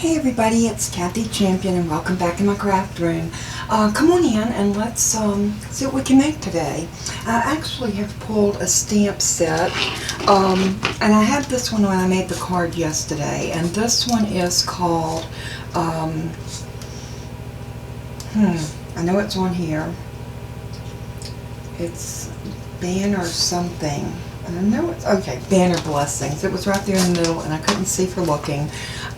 Hey everybody, it's Kathy Champion and welcome back in my craft room. Come on in and let's see what we can make today. I actually have pulled a stamp set and I had this one when I made the card yesterday, and this one is called I know it's on here. It's Banner something. I know it's okay, Banner Blessings. It was right there in the middle and I couldn't see for looking.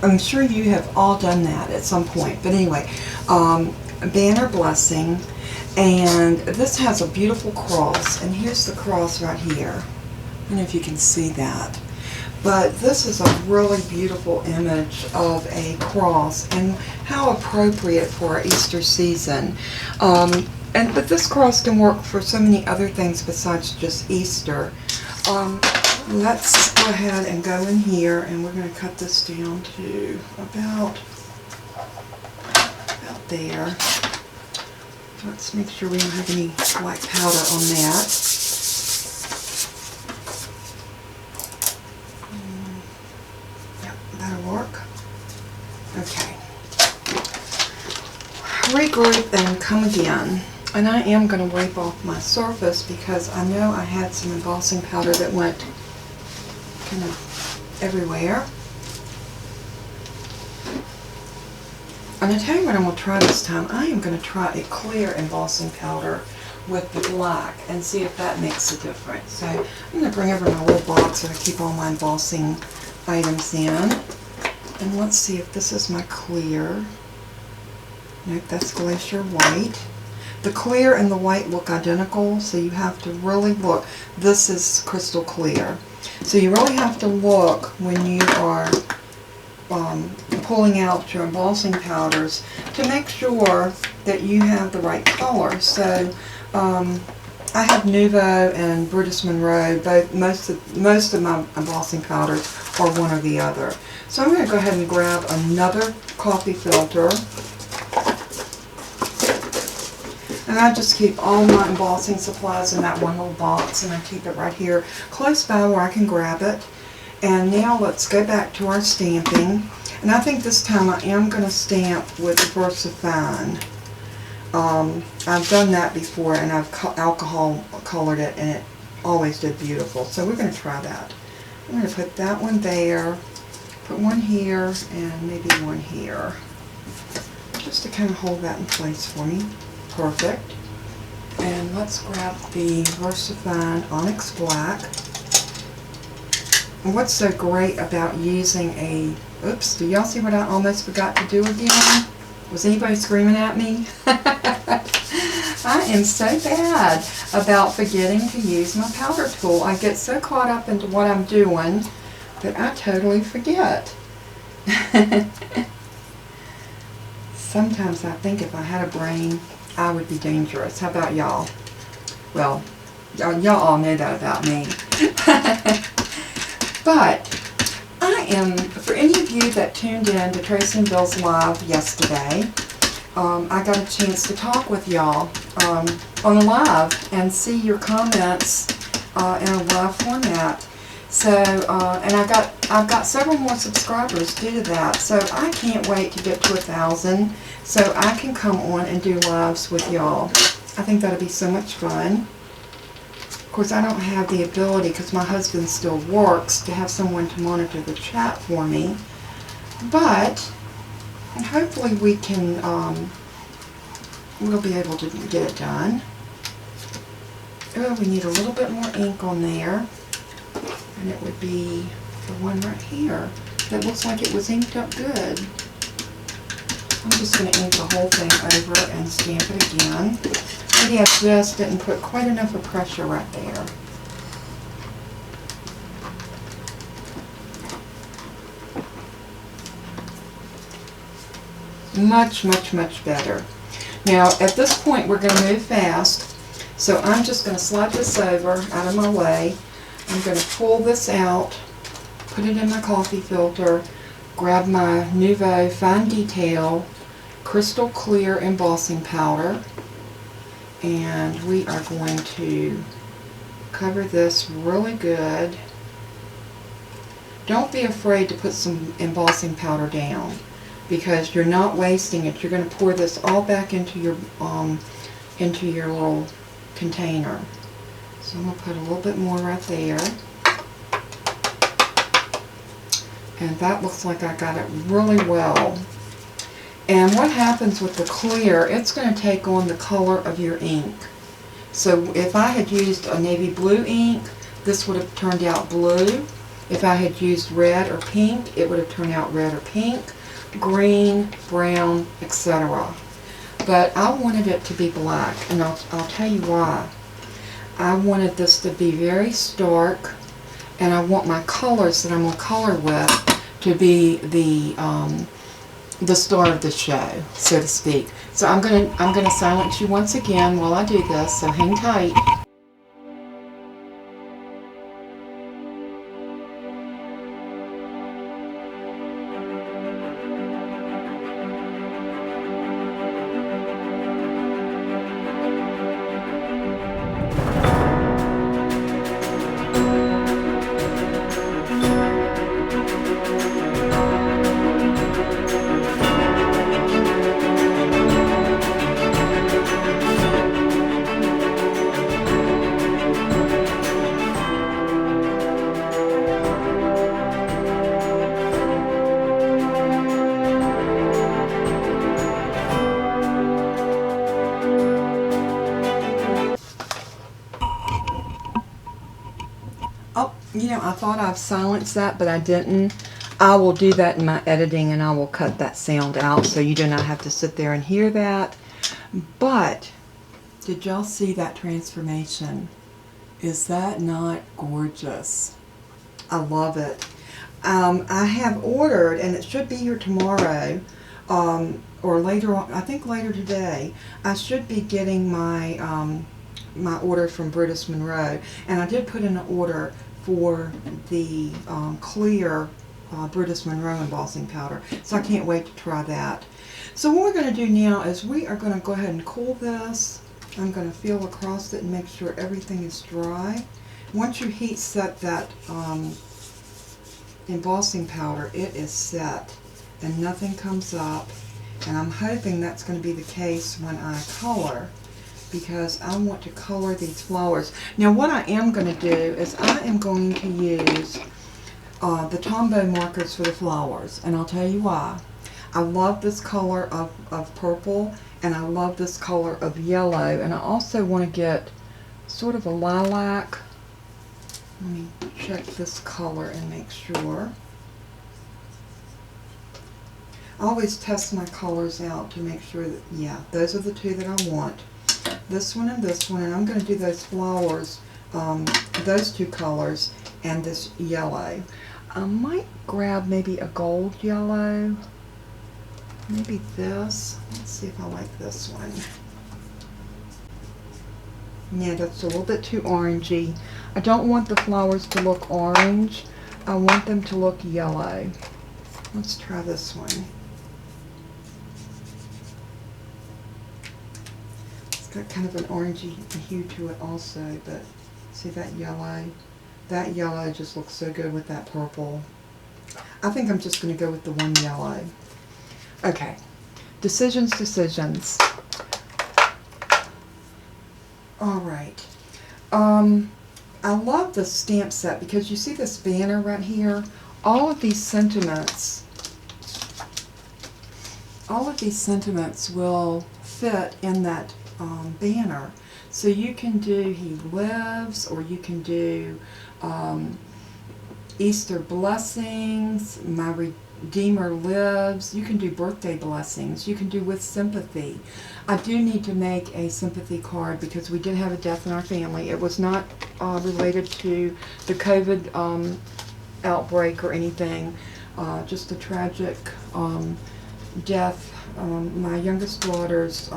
I'm sure you have all done that at some point. But anyway, Banner Blessing, and this has a beautiful cross, and here's the cross right here. I don't know if you can see that. But this is a really beautiful image of a cross, and how appropriate for our Easter season. But this cross can work for so many other things besides just Easter. Let's go ahead and go in here, and we're going to cut this down to about there. Let's make sure we don't have any white powder on that. Yep, that'll work. Okay. Regroup and come again. And I am going to wipe off my surface because I know I had some embossing powder that went kind of everywhere. And I tell you what I'm going to try this time. I am going to try a clear embossing powder with the black and see if that makes a difference. So I'm going to bring over my little box that I keep all my embossing items in. And let's see if this is my clear. Nope, that's Glacier White. The clear and the white look identical, so you have to really look. This is crystal clear. So you really have to look when you are pulling out your embossing powders to make sure that you have the right color. So I have Nuvo and Brutus Monroe. Most of my embossing powders are one or the other. So I'm going to go ahead and grab another coffee filter. And I just keep all my embossing supplies in that one little box, and I keep it right here close by where I can grab it. And now let's go back to our stamping. And I think this time I am going to stamp with VersaFine. I've done that before, and I've alcohol colored it, and it always did beautiful. So we're going to try that. I'm going to put that one there, put one here, and maybe one here, just to kind of hold that in place for me. Perfect. And let's grab the VersaFine Onyx Black. And what's so great about using a... Oops, do y'all see what I almost forgot to do again? Was anybody screaming at me? I am so bad about forgetting to use my powder tool. I get so caught up into what I'm doing that I totally forget. Sometimes I think if I had a brain, I would be dangerous. How about y'all? Well, y'all all know that about me. But I am, for any of you that tuned in to Tracy and Bill's live yesterday, I got a chance to talk with y'all on a live and see your comments in a live format. So, and I've got several more subscribers due to that. So I can't wait to get to 1,000 so I can come on and do lives with y'all. I think that'll be so much fun. Of course, I don't have the ability, because my husband still works, to have someone to monitor the chat for me. But hopefully we can, we'll be able to get it done. Oh, we need a little bit more ink on there. And it would be the one right here that looks like it was inked up good. I'm just going to ink the whole thing over and stamp it again. Maybe I just didn't put quite enough of pressure right there. Much, much, much better. Now, at this point, we're going to move fast. So I'm just going to slide this over out of my way. I'm going to pull this out, put it in my coffee filter, grab my Nuvo Fine Detail Crystal Clear Embossing Powder, and we are going to cover this really good. Don't be afraid to put some embossing powder down. because you're not wasting it. You're going to pour this all back into your little container. So I'm going to put a little bit more right there. And that looks like I got it really well. And what happens with the clear, it's going to take on the color of your ink. So if I had used a navy blue ink, this would have turned out blue. If I had used red or pink, it would have turned out red or pink, green, brown, etc. But I wanted it to be black, and I'll tell you why. I wanted this to be very stark, and I want my colors that I'm going to color with to be the star of the show, so to speak. So I'm gonna silence you once again while I do this, so hang tight. You know, I thought I've silenced that, but I didn't. I will do that in my editing, and I will cut that sound out so you do not have to sit there and hear that. But did y'all see that transformation? Is that not gorgeous? I love it. I have ordered, and it should be here tomorrow, or later on, I think later today, I should be getting my my order from Brutus Monroe, and I did put in an order for the clear Brutus Monroe embossing powder. So I can't wait to try that. So what we're going to do now is we are going to go ahead and cool this. I'm going to feel across it and make sure everything is dry. Once you heat set that embossing powder, it is set and nothing comes up. And I'm hoping that's going to be the case when I color, because I want to color these flowers. Now what I am going to do is I am going to use the Tombow markers for the flowers, and I'll tell you why. I love this color of purple, and I love this color of yellow, and I also want to get sort of a lilac. Let me check this color and make sure. I always test my colors out to make sure that, yeah, those are the two that I want. This one, and I'm going to do those flowers, those two colors, and this yellow. I might grab maybe a gold yellow, maybe this. Let's see if I like this one. Yeah, that's a little bit too orangey. I don't want the flowers to look orange. I want them to look yellow. Let's try this one. Got kind of an orangey hue to it also, but see that yellow? That yellow just looks so good with that purple. I think I'm just going to go with the one yellow. Okay, decisions. Alright, I love the stamp set because you see this banner right here? All of these sentiments will fit in that banner. So you can do He Lives, or you can do Easter Blessings, My Redeemer Lives. You can do birthday blessings. You can do With Sympathy. I do need to make a sympathy card because we did have a death in our family. It was not related to the COVID outbreak or anything. Just a tragic death. My youngest daughter's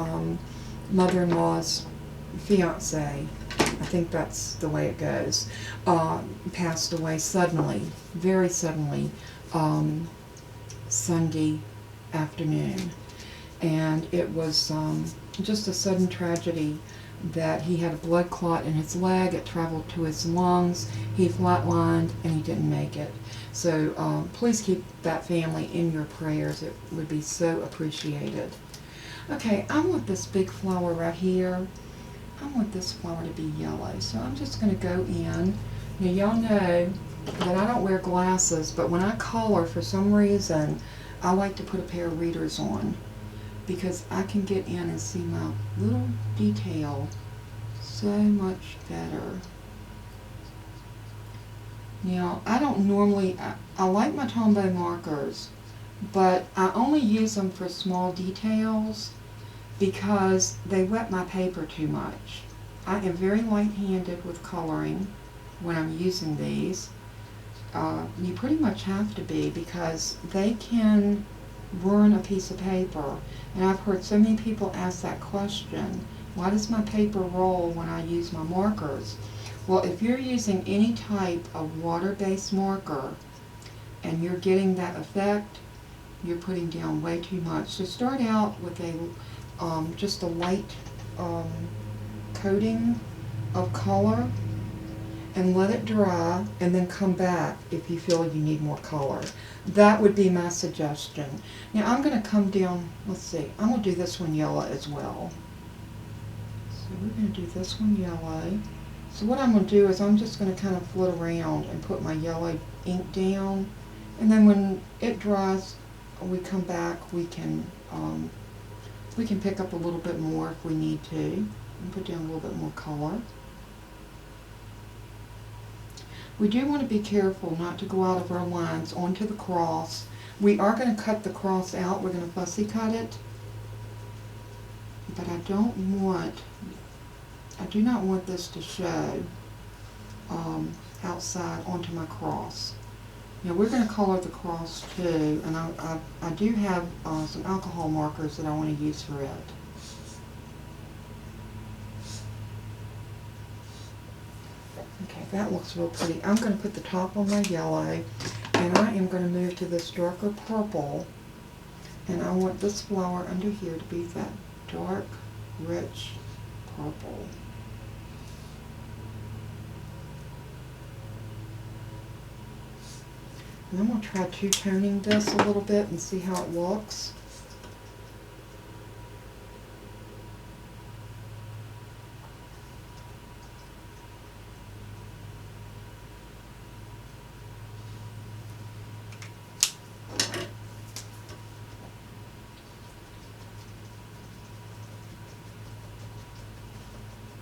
mother-in-law's fiance, I think that's the way it goes, passed away suddenly, very suddenly, Sunday afternoon. And it was just a sudden tragedy, that he had a blood clot in his leg. It traveled to his lungs. He flatlined and he didn't make it. So please keep that family in your prayers. It would be so appreciated. Okay, I want this big flower right here. I want this flower to be yellow. So I'm just going to go in. Now y'all know that I don't wear glasses, but when I color, for some reason, I like to put a pair of readers on, because I can get in and see my little detail so much better. Now, I don't normally, I like my Tombow markers, but I only use them for small details because they wet my paper too much. I am very light-handed with coloring when I'm using these. You pretty much have to be, because they can ruin a piece of paper. And I've heard so many people ask that question, why does my paper roll when I use my markers? Well, if you're using any type of water-based marker and you're getting that effect, you're putting down way too much. So start out with a just a light coating of color and let it dry, and then come back if you feel you need more color. That would be my suggestion. Now I'm going to come down, let's see, I'm going to do this one yellow as well. So we're going to do this one yellow. So what I'm going to do is I'm just going to kind of float around and put my yellow ink down, and then when it dries, we come back, we can pick up a little bit more if we need to, and put down a little bit more color. We do want to be careful not to go out of our lines onto the cross. We are going to cut the cross out. We're going to fussy cut it. But I do not want this to show outside onto my cross. Now we're going to color the cross too, and I do have some alcohol markers that I want to use for it. Okay, that looks real pretty. I'm going to put the top on my yellow, and I am going to move to this darker purple, and I want this flower under here to be that dark, rich purple. And I'm going to try two-toning this a little bit and see how it looks.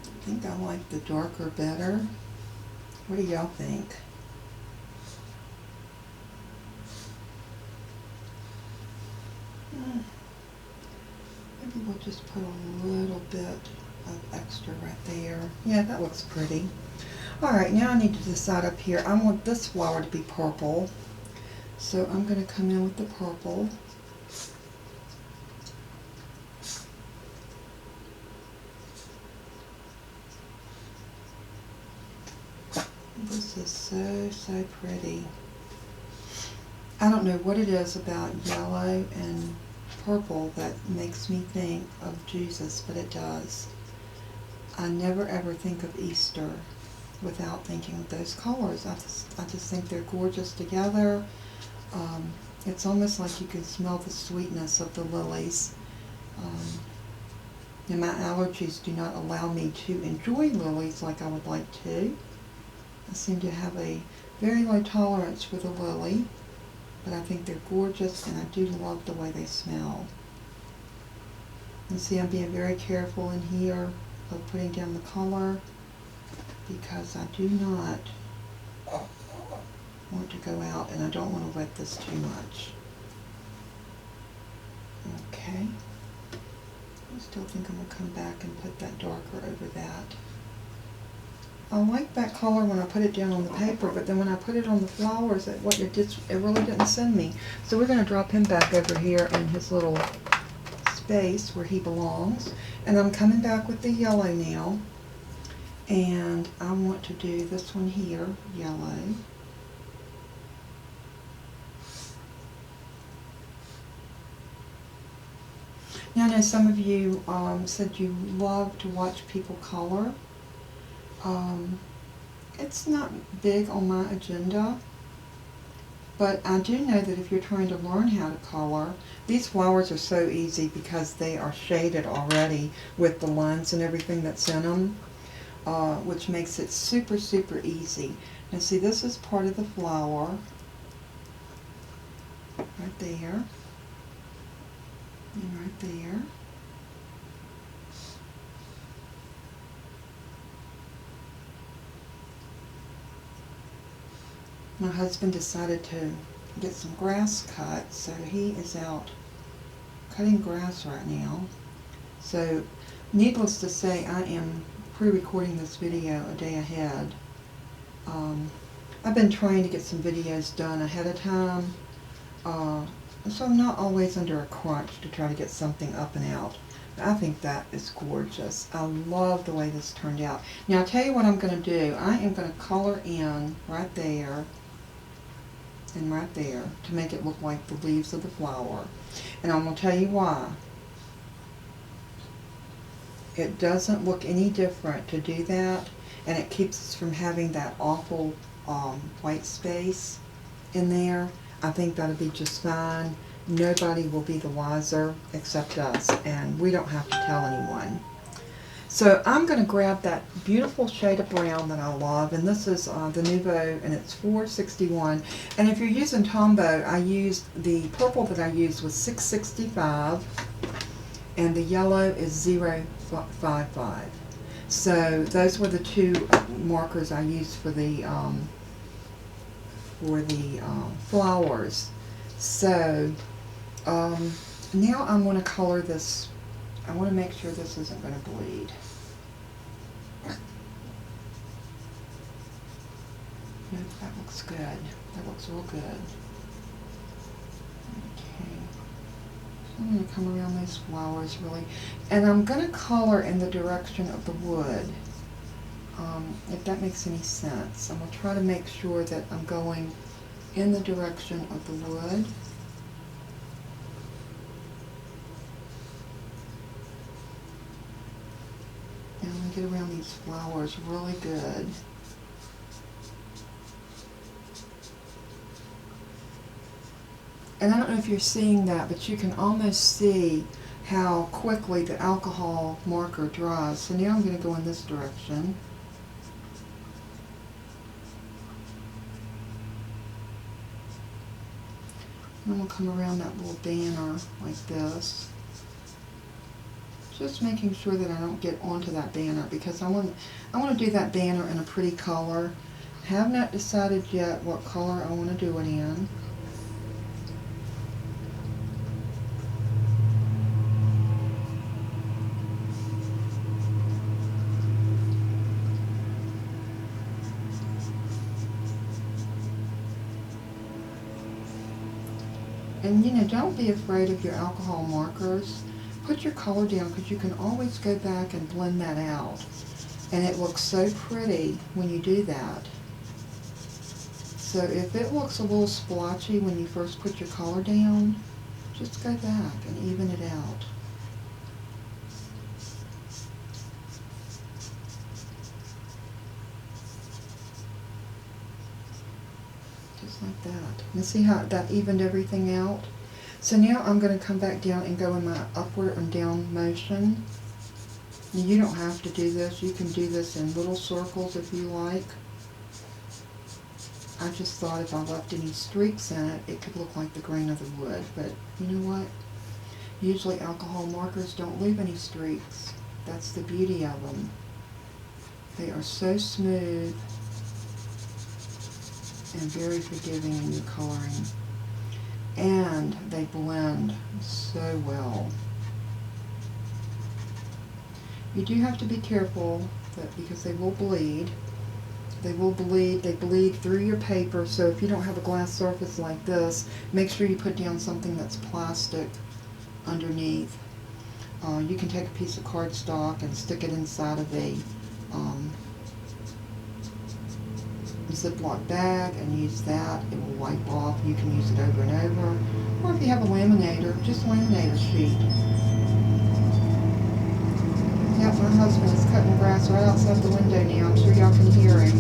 I think I like the darker better. What do y'all think? Maybe we'll just put a little bit of extra right there. Yeah, that looks pretty. Alright, now I need to decide up here. I want this flower to be purple. So I'm going to come in with the purple. This is so pretty. I don't know what it is about yellow and purple that makes me think of Jesus, but it does. I never ever think of Easter without thinking of those colors. I just think they're gorgeous together. It's almost like you can smell the sweetness of the lilies. And my allergies do not allow me to enjoy lilies like I would like to. I seem to have a very low tolerance for the lily, but I think they're gorgeous, and I do love the way they smell. And see, I'm being very careful in here of putting down the color, because I do not want to go out, and I don't want to wet this too much. Okay. I still think I'm going to come back and put that darker over that. I like that color when I put it down on the paper, but then when I put it on the flowers, it really didn't send me. So we're going to drop him back over here in his little space where he belongs. And I'm coming back with the yellow now. And I want to do this one here, yellow. Now I know some of you said you love to watch people color. It's not big on my agenda, but I do know that if you're trying to learn how to color, these flowers are so easy because they are shaded already with the lines and everything that's in them, which makes it super, super easy. Now see, this is part of the flower, right there, and right there. My husband decided to get some grass cut, so he is out cutting grass right now. So, needless to say, I am pre-recording this video a day ahead. I've been trying to get some videos done ahead of time, so I'm not always under a crunch to try to get something up and out. But I think that is gorgeous. I love the way this turned out. Now, I'll tell you what I'm going to do. I am going to color in right there and right there to make it look like the leaves of the flower. And I'm going to tell you why. It doesn't look any different to do that, and it keeps us from having that awful white space in there. I think that'll be just fine. Nobody will be the wiser except us, and we don't have to tell anyone. So I'm going to grab that beautiful shade of brown that I love, and this is the Nuvo, and it's 461. And if you're using Tombow, I used the purple that I used was 665, and the yellow is 055. So those were the two markers I used for the flowers. So now I'm going to color this. I want to make sure this isn't going to bleed. Nope, that looks good. That looks real good. Okay. So I'm going to come around these flowers really. And I'm going to color in the direction of the wood, if that makes any sense. I'm going to try to make sure that I'm going in the direction of the wood. And I'm going to get around these flowers really good. And I don't know if you're seeing that, but you can almost see how quickly the alcohol marker dries. So now I'm going to go in this direction. And I'm going to come around that little banner like this. Just making sure that I don't get onto that banner, because I want to do that banner in a pretty color. Have not decided yet what color I want to do it in. And you know, don't be afraid of your alcohol markers. Put your color down, because you can always go back and blend that out. And it looks so pretty when you do that. So if it looks a little splotchy when you first put your color down, just go back and even it out. Just like that. And see how that evened everything out? So now I'm going to come back down and go in my upward and down motion. And you don't have to do this. You can do this in little circles if you like. I just thought if I left any streaks in it, it could look like the grain of the wood. But you know what? Usually alcohol markers don't leave any streaks. That's the beauty of them. They are so smooth and very forgiving in your coloring. And they blend so well. You do have to be careful because they will bleed. They will bleed. They bleed through your paper. So if you don't have a glass surface like this, make sure you put down something that's plastic underneath. You can take a piece of cardstock and stick it inside of a Ziploc bag and use that. It will wipe off. You can use it over and over. Or if you have a laminator, just laminate a sheet. husband is cutting grass right outside the window now. I'm sure y'all can hear him.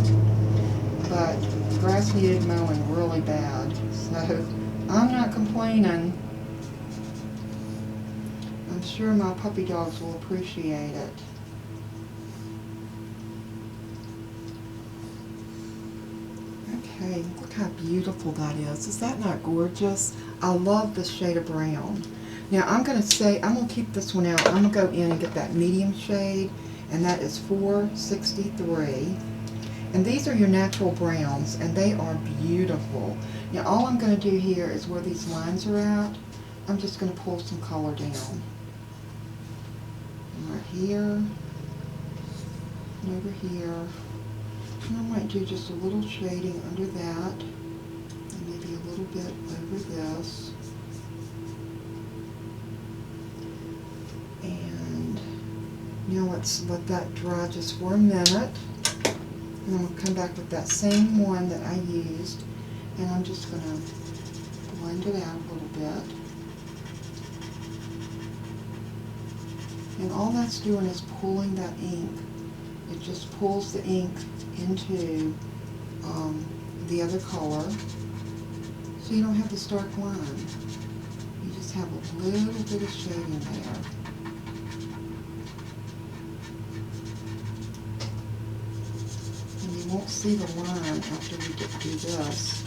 But grass needed mowing really bad. So I'm not complaining. I'm sure my puppy dogs will appreciate it. Okay, look how beautiful that is. Is that not gorgeous? I love this shade of brown. Now I'm going to keep this one out. I'm going to go in and get that medium shade, and that is 463. And these are your natural browns, and they are beautiful. Now all I'm going to do here is where these lines are at, I'm just going to pull some color down. And right here, and over here. And I might do just a little shading under that, and maybe a little bit over this. And now let's let that dry just for a minute. And I'm going to come back with that same one that I used, and I'm just going to blend it out a little bit. And all that's doing is pulling that ink. It just pulls the ink into the other color, so you don't have this dark line. You just have a little bit of shading there. And you won't see the line after we do this.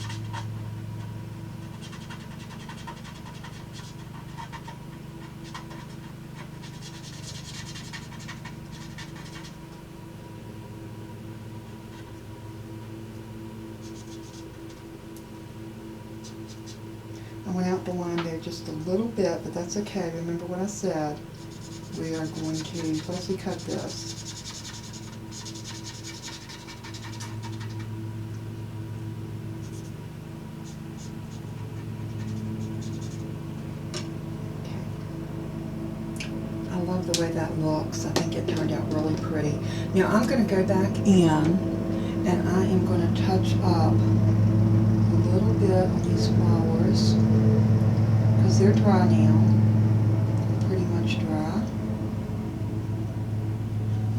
I went out the line there just a little bit, but that's okay. Remember what I said. We are going to fussy cut this. Okay. I love the way that looks. I think it turned out really pretty. Now I'm going to go back in, and I am going to touch up a little bit on these flowers, because they're dry now. They're pretty much dry.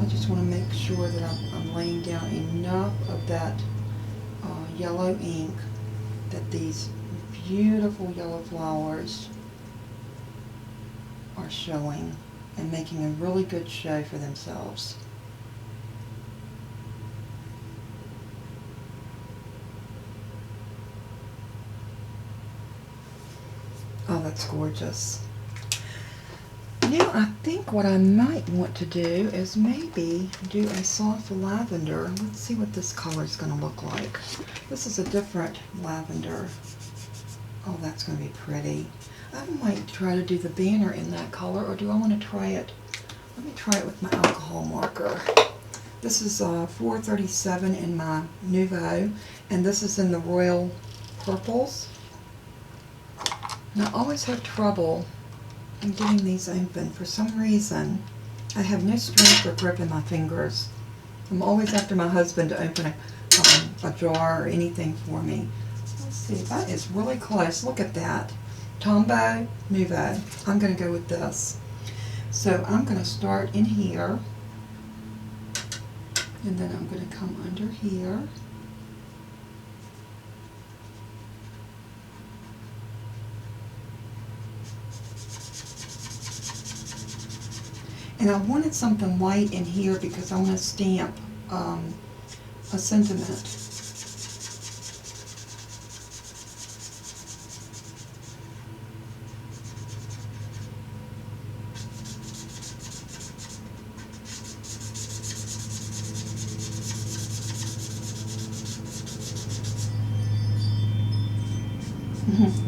I just want to make sure that I'm laying down enough of that yellow ink that these beautiful yellow flowers are showing and making a really good show for themselves. Oh, that's gorgeous. Now I think what I might want to do is maybe do a soft lavender. Let's see what this color is going to look like. This is a different lavender. Oh, that's going to be pretty. I might try to do the banner in that color, or do I want to try it? Let me try it with my alcohol marker. This is 437 in my Nuvo, and this is in the Royal Purples. And I always have trouble in getting these open. For some reason, I have no strength or grip in my fingers. I'm always after my husband to open a jar or anything for me. Let's see, that is really close. Look at that. Tombow, Nuvo. I'm going to go with this. So I'm going to start in here, and then I'm going to come under here. And I wanted something light in here because I want to stamp a sentiment.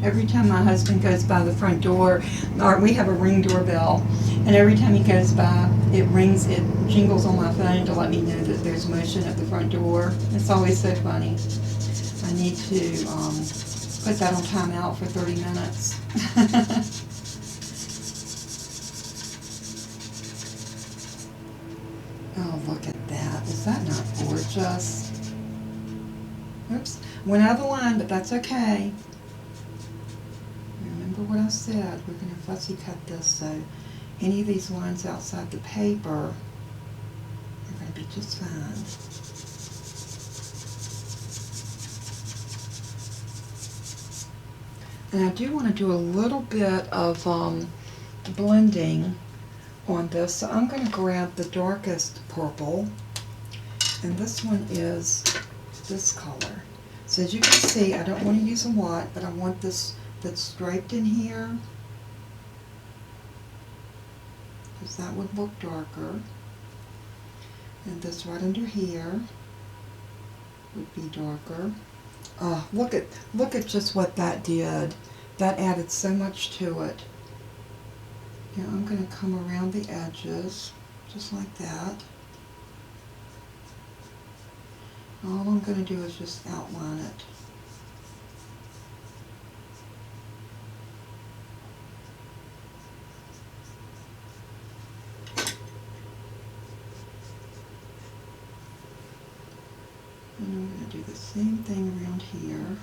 Every time my husband goes by the front door, or we have a Ring doorbell, and every time he goes by, it rings, it jingles on my phone to let me know that there's motion at the front door. It's always so funny. I need to put that on timeout for 30 minutes. Oh, look at that. Is that not gorgeous? Oops. Went out of the line, but that's okay. Remember what I said. We're going to fussy cut this, so any of these lines outside the paper it just fine. And I do want to do a little bit of blending on this, so I'm going to grab the darkest purple, and this one is this color. So as you can see, I don't want to use a lot, but I want this that's draped in here, because that would look darker. And this right under here would be darker. Oh, look at just what that did. That added so much to it. Now I'm going to come around the edges, just like that. All I'm going to do is just outline it. And I'm going to do the same thing around here.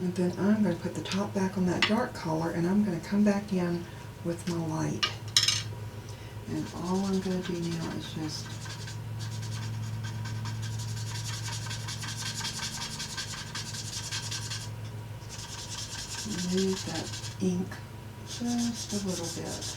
And then I'm going to put the top back on that dark color, and I'm going to come back in with my light. And all I'm going to do now is just move that ink just a little bit.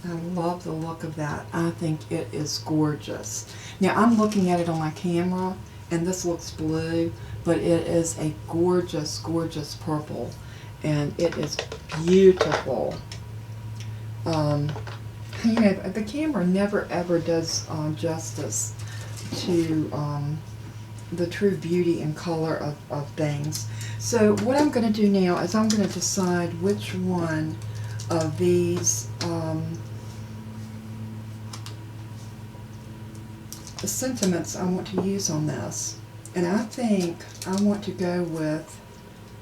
I love the look of that. I think it is gorgeous. Now I'm looking at it on my camera and this looks blue, but it is a gorgeous, gorgeous purple, and it is beautiful. You know, the camera never ever does justice to the true beauty and color of things. So what I'm going to do now is I'm going to decide which one of these sentiments I want to use on this. And I think I want to go with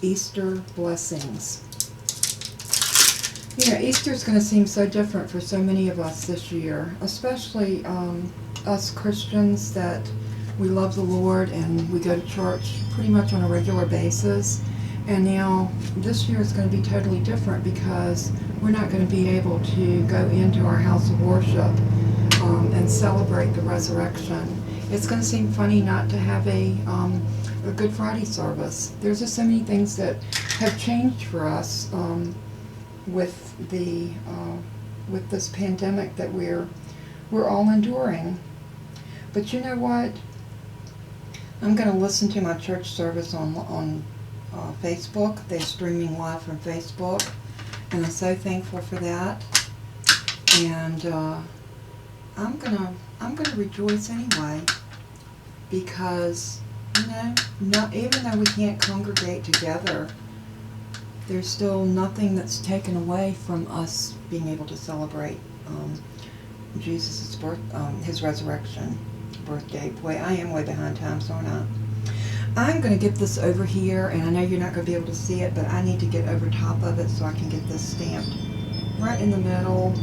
Easter Blessings. You know, Easter is going to seem so different for so many of us this year, especially us Christians that we love the Lord and we go to church pretty much on a regular basis. And now this year is going to be totally different because we're not going to be able to go into our house of worship and celebrate the resurrection. It's going to seem funny not to have a Good Friday service. There's just so many things that have changed for us with this pandemic that we're all enduring. But you know what? I'm going to listen to my church service on Facebook. They're streaming live from Facebook, and I'm so thankful for that. And I'm gonna rejoice anyway, because you know, even though we can't congregate together, there's still nothing that's taken away from us being able to celebrate Jesus' birth, his resurrection birthday. Boy, I am way behind time, so aren't I? I'm going to get this over here, and I know you're not going to be able to see it, but I need to get over top of it so I can get this stamped right in the middle.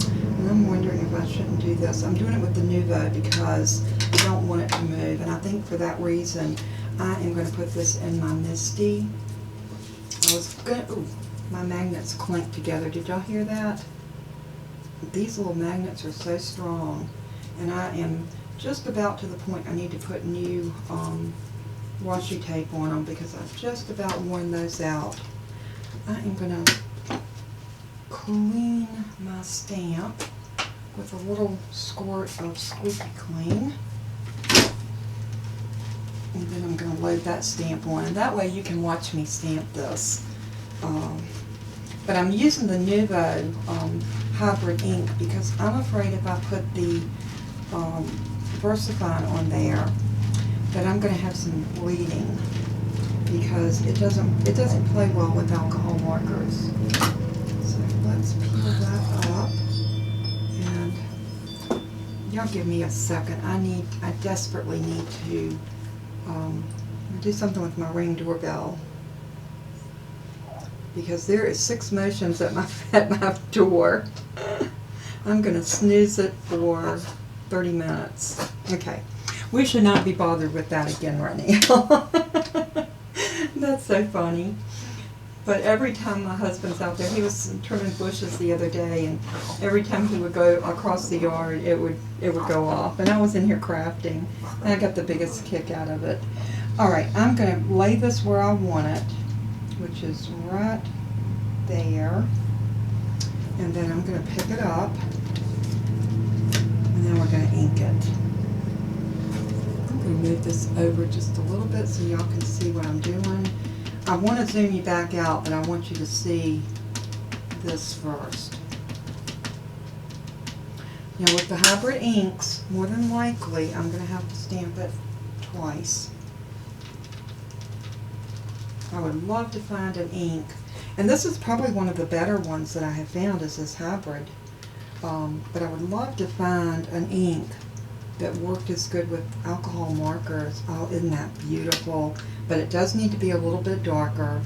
And I'm wondering if I shouldn't do this. I'm doing it with the Nuvo because I don't want it to move, and I think for that reason I am going to put this in my Misty. I was going to, my magnets clink together. Did y'all hear that? These little magnets are so strong, and I am just about to the point I need to put new washi tape on them because I've just about worn those out. I am going to clean my stamp with a little squirt of Squeaky Clean. And then I'm going to load that stamp on, and that way you can watch me stamp this. But I'm using the Nuvo hybrid ink because I'm afraid if I put the VersaFine on there that I'm going to have some bleeding. because it doesn't play well with alcohol markers. So let's peel that up, and y'all give me a second. I desperately need to do something with my Ring doorbell, because there is 6 motions at my door. I'm gonna snooze it for 30 minutes. Okay, we should not be bothered with that again right now. That's so funny. But every time my husband's out there, he was trimming bushes the other day, and every time he would go across the yard, it would go off. And I was in here crafting, and I got the biggest kick out of it. All right, I'm going to lay this where I want it, which is right there. And then I'm going to pick it up, and then we're going to ink it. I'm going to move this over just a little bit so y'all can see what I'm doing. I want to zoom you back out, but I want you to see this first. Now with the hybrid inks, more than likely I'm going to have to stamp it twice. I would love to find an ink, and this is probably one of the better ones that I have found, is this hybrid. But I would love to find an ink that worked as good with alcohol markers. Oh, isn't that beautiful? But it does need to be a little bit darker.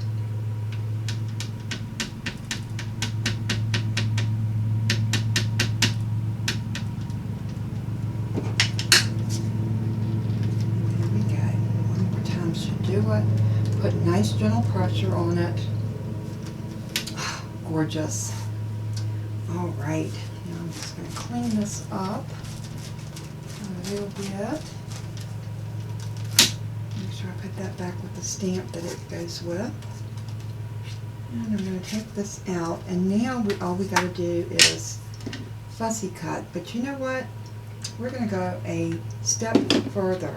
There we go. One more time should do it. Put nice gentle pressure on it. Gorgeous. All right. Now I'm just going to clean this up a little bit. Make sure I put that back with the stamp that it goes with. And I'm going to take this out, and now all we got to do is fussy cut. But you know what? We're going to go a step further.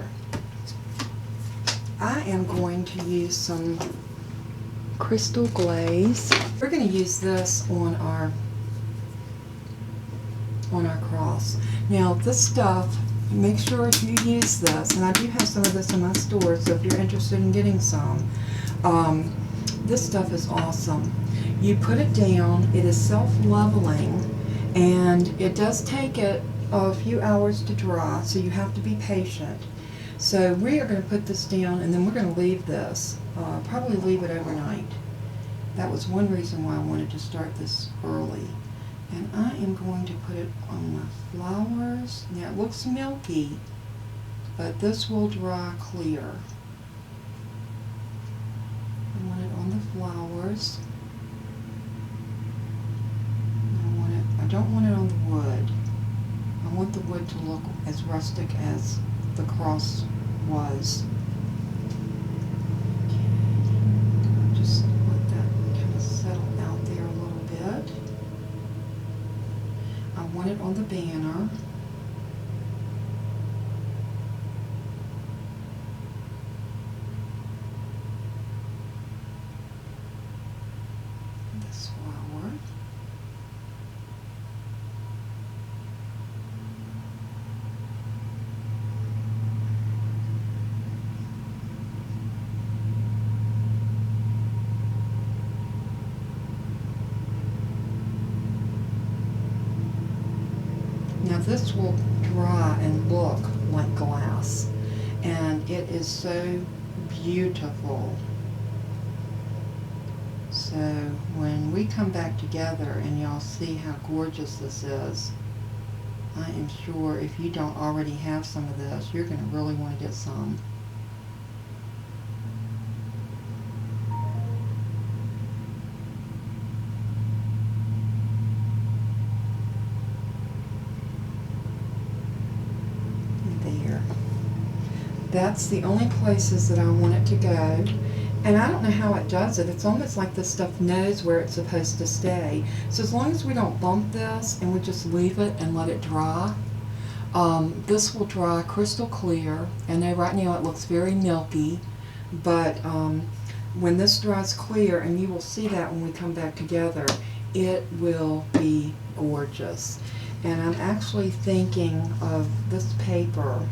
I am going to use some Crystal Glaze. We're going to use this on our cross. Now this stuff, make sure if you use this, and I do have some of this in my store, so if you're interested in getting some, this stuff is awesome. You put it down, it is self-leveling, and it does take it a few hours to dry, so you have to be patient. So we are going to put this down, and then we're going to leave this, probably leave it overnight. That was one reason why I wanted to start this early. And I am going to put it on my flowers. Now it looks milky, but this will dry clear. I want it on the flowers. I don't want it on the wood. I want the wood to look as rustic as the cross was. Just let that kind of settle out there a little bit. I want it on the banner. This flower. Now this will dry and look like glass, and it is so beautiful. So when we come back together and y'all see how gorgeous this is, I am sure if you don't already have some of this, you're going to really want to get some. That's the only places that I want it to go, and I don't know how it does it. It's almost like this stuff knows where it's supposed to stay. So as long as we don't bump this and we just leave it and let it dry, this will dry crystal clear. I know right now it looks very milky, but when this dries clear, and you will see that when we come back together, it will be gorgeous. And I'm actually thinking of this paper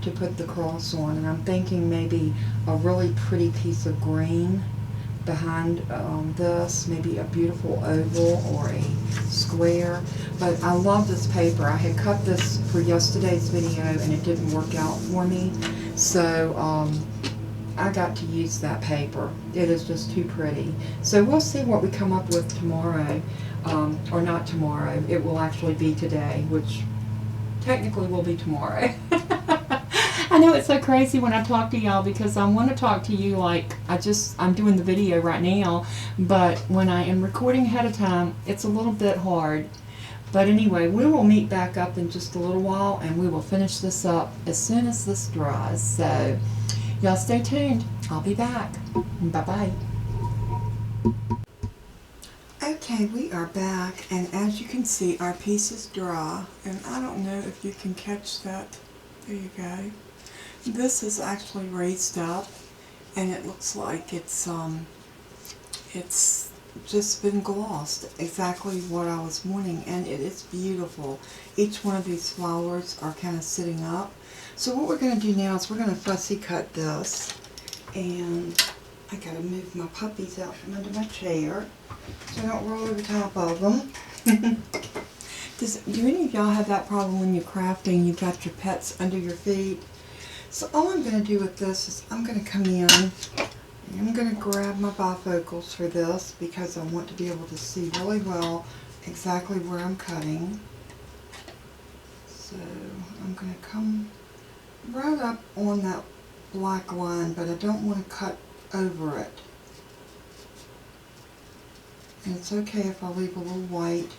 to put the cross on, and I'm thinking maybe a really pretty piece of green behind this, maybe a beautiful oval or a square. But I love this paper. I had cut this for yesterday's video and it didn't work out for me, so I got to use that paper. It is just too pretty. So we'll see what we come up with tomorrow, or not tomorrow. It will actually be today, which technically will be tomorrow. I know it's so crazy when I talk to y'all because I want to talk to you like I'm doing the video right now, but when I am recording ahead of time, it's a little bit hard. But anyway, we will meet back up in just a little while and we will finish this up as soon as this dries. So y'all stay tuned. I'll be back. Bye-bye. Okay, we are back, and as you can see, our piece is dry, and I don't know if you can catch that. There you go. This is actually raised up, and it looks like it's just been glossed, exactly what I was wanting, and it is beautiful. Each one of these flowers are kind of sitting up. So what we're going to do now is we're going to fussy cut this, and I got to move my puppies out from under my chair so I don't roll over top of them. Do any of y'all have that problem when you're crafting, you've got your pets under your feet? So all I'm going to do with this is I'm going to come in and I'm going to grab my bifocals for this because I want to be able to see really well exactly where I'm cutting. So I'm going to come right up on that black line, but I don't want to cut over it. And it's okay if I leave a little white.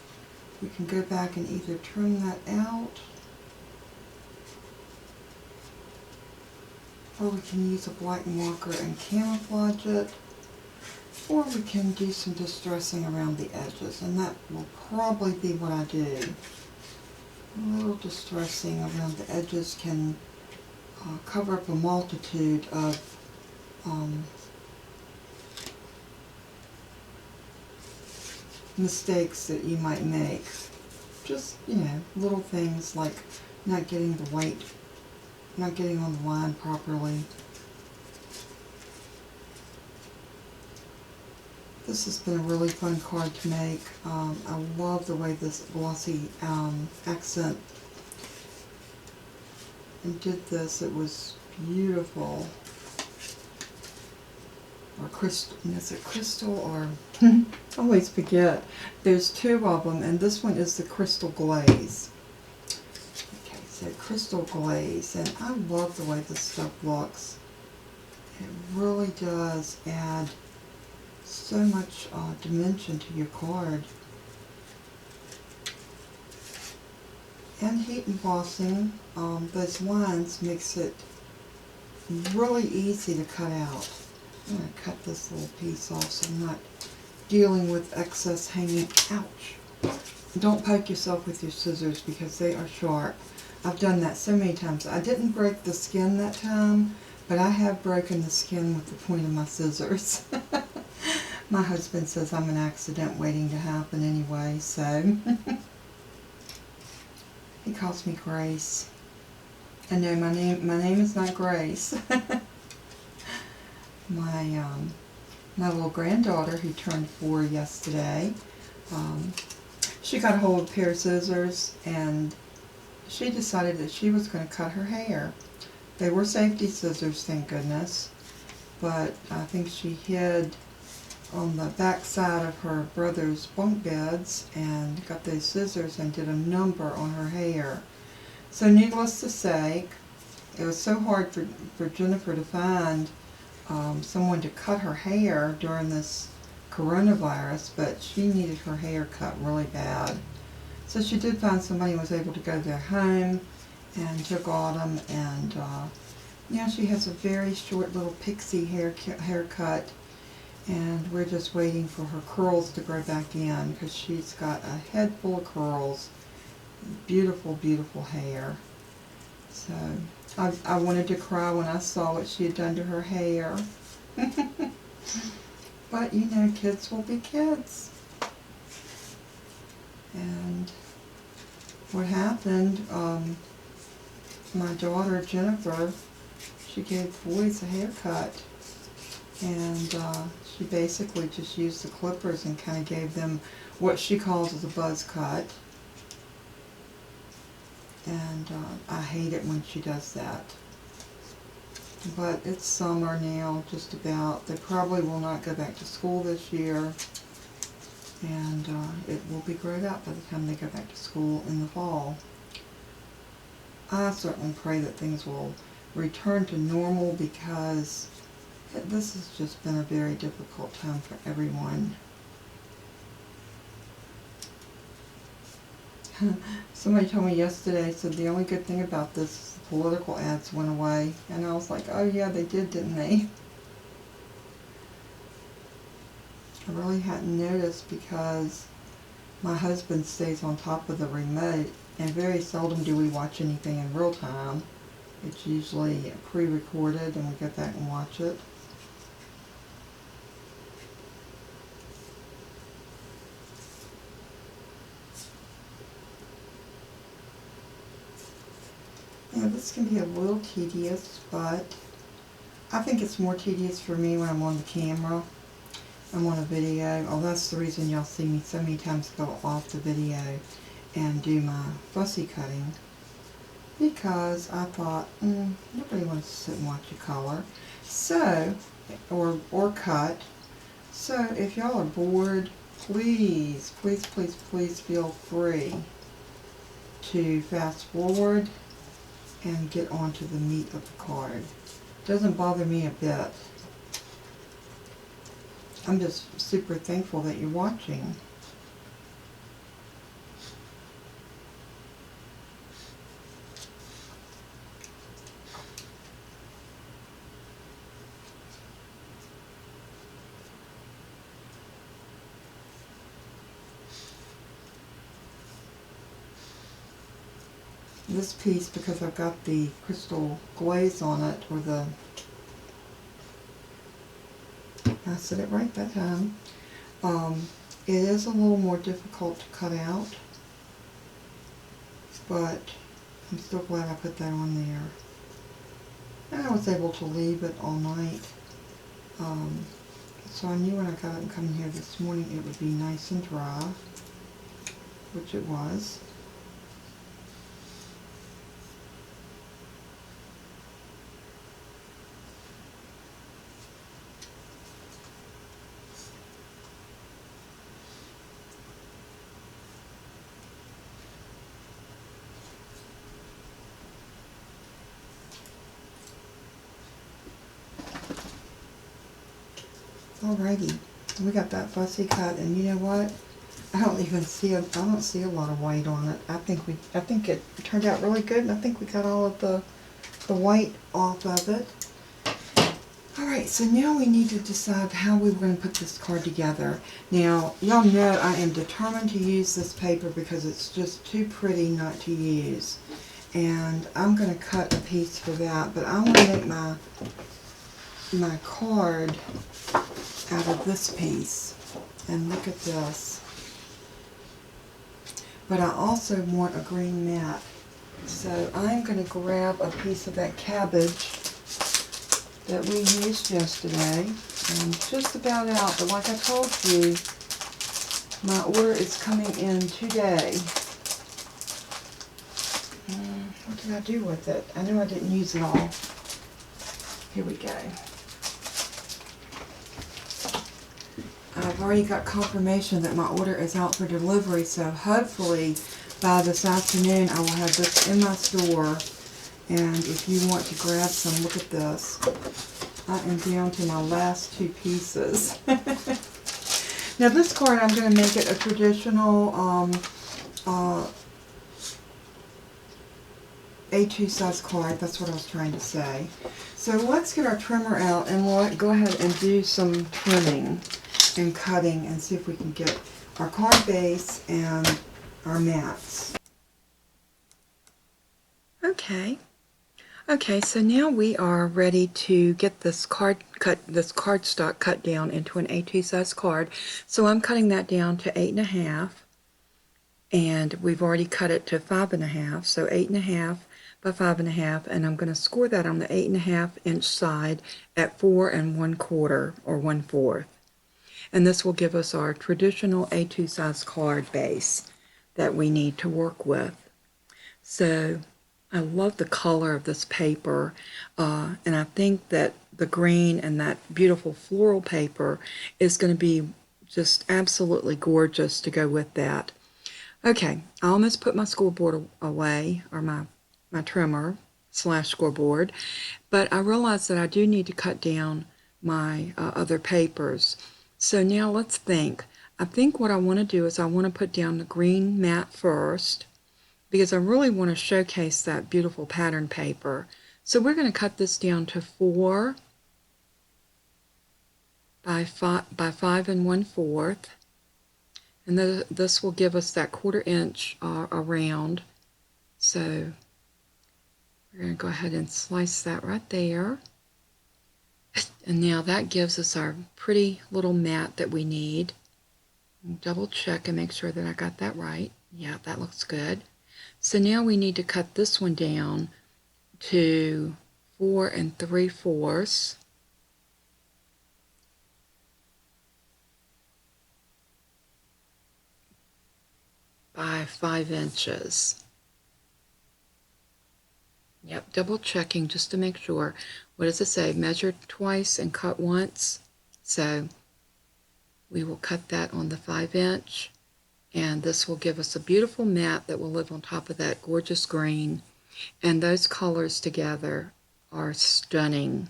We can go back and either trim that out, or we can use a black marker and camouflage it, or we can do some distressing around the edges, and that will probably be what I do. A little distressing around the edges can cover up a multitude of mistakes that you might make. Just, you know, little things like not getting the white, not getting on the line properly. This has been a really fun card to make. I love the way this glossy accent and did this. It was beautiful. Or crystal, is it crystal or, I always forget. There's two of them, and this one is the Crystal Glaze. Okay, so Crystal Glaze, and I love the way this stuff looks. It really does add so much dimension to your card. And heat embossing, those lines makes it really easy to cut out. I'm going to cut this little piece off so I'm not dealing with excess hanging. Ouch! Don't poke yourself with your scissors because they are sharp. I've done that so many times. I didn't break the skin that time, but I have broken the skin with the point of my scissors. My husband says I'm an accident waiting to happen anyway, so he calls me Grace. I know my name is not Grace. My little granddaughter, who turned 4 yesterday, she got a hold of a pair of scissors and she decided that she was going to cut her hair. They were safety scissors, thank goodness, but I think she hid on the back side of her brother's bunk beds and got those scissors and did a number on her hair. So needless to say, it was so hard for Jennifer to find someone to cut her hair during this coronavirus, but she needed her hair cut really bad. So she did find somebody who was able to go to their home and took Autumn, and now she has a very short little pixie haircut, and we're just waiting for her curls to grow back in because she's got a head full of curls. Beautiful, beautiful hair. So I wanted to cry when I saw what she had done to her hair. But, you know, kids will be kids. And what happened, my daughter Jennifer, she gave boys a haircut, and she basically just used the clippers and kind of gave them what she calls a buzz cut. And I hate it when she does that. But it's summer now, just about. They probably will not go back to school this year, and it will be grayed out by the time they go back to school in the fall. I certainly pray that things will return to normal, because this has just been a very difficult time for everyone. Somebody told me yesterday, said the only good thing about this is the political ads went away. And I was like, oh yeah, they did, didn't they? I really hadn't noticed, because my husband stays on top of the remote, and very seldom do we watch anything in real time. It's usually pre-recorded and we go back and watch it. Yeah, this can be a little tedious, but I think it's more tedious for me when I'm on the camera. I'm on a video. Oh, that's the reason y'all see me so many times go off the video and do my fussy cutting, because I thought, nobody wants to sit and watch you color, so, or cut. So if y'all are bored, please, please, please, please feel free to fast forward and get on to the meat of the card. Doesn't bother me a bit. I'm just super thankful that you're watching. This piece, because I've got the crystal glaze on it, or the, I said it right that time, it is a little more difficult to cut out, but I'm still glad I put that on there. And I was able to leave it all night, so I knew when I got up and come in here this morning it would be nice and dry, which it was. Alrighty, we got that fussy cut, and you know what? I don't see a lot of white on it. I think it turned out really good, and I think we got all of the white off of it. Alright, so now we need to decide how we were going to put this card together. Now, y'all know I am determined to use this paper because it's just too pretty not to use. And I'm going to cut a piece for that, but I want to make my card out of this piece. And look at this. But I also want a green mat. So I'm going to grab a piece of that cabbage that we used yesterday. I'm just about out, but like I told you, my order is coming in today. What did I do with it? I know I didn't use it all. Here we go. I've already got confirmation that my order is out for delivery, so hopefully by this afternoon I will have this in my store. And if you want to grab some, look at this. I am down to my last two pieces. Now this card, I'm going to make it a traditional A2 size card. That's what I was trying to say. So let's get our trimmer out and go ahead and do some trimming and cutting and see if we can get our card base and our mats. Okay, so now we are ready to get this cardstock cut down into an A2 size card. So I'm cutting that down to 8.5, and we've already cut it to 5.5, so 8.5 by 5.5, and I'm going to score that on the 8.5-inch side at 4 1/4 or 1/4. And this will give us our traditional A2 size card base that we need to work with. So I love the color of this paper, and I think that the green and that beautiful floral paper is going to be just absolutely gorgeous to go with that. Okay, I almost put my scoreboard away, or my trimmer / scoreboard, but I realized that I do need to cut down my other papers. So now let's think. I think what I want to do is I want to put down the green mat first, because I really want to showcase that beautiful pattern paper. So we're going to cut this down to 4 by 5 1/4, and this will give us that 1/4 inch around. So we're going to go ahead and slice that right there. And now that gives us our pretty little mat that we need. Double check and make sure that I got that right. Yeah, that looks good. So now we need to cut this one down to 4 3/4 by 5 inches. Yep, double checking just to make sure. What does it say? Measure twice and cut once. So we will cut that on the 5-inch. And this will give us a beautiful mat that will live on top of that gorgeous green. And those colors together are stunning.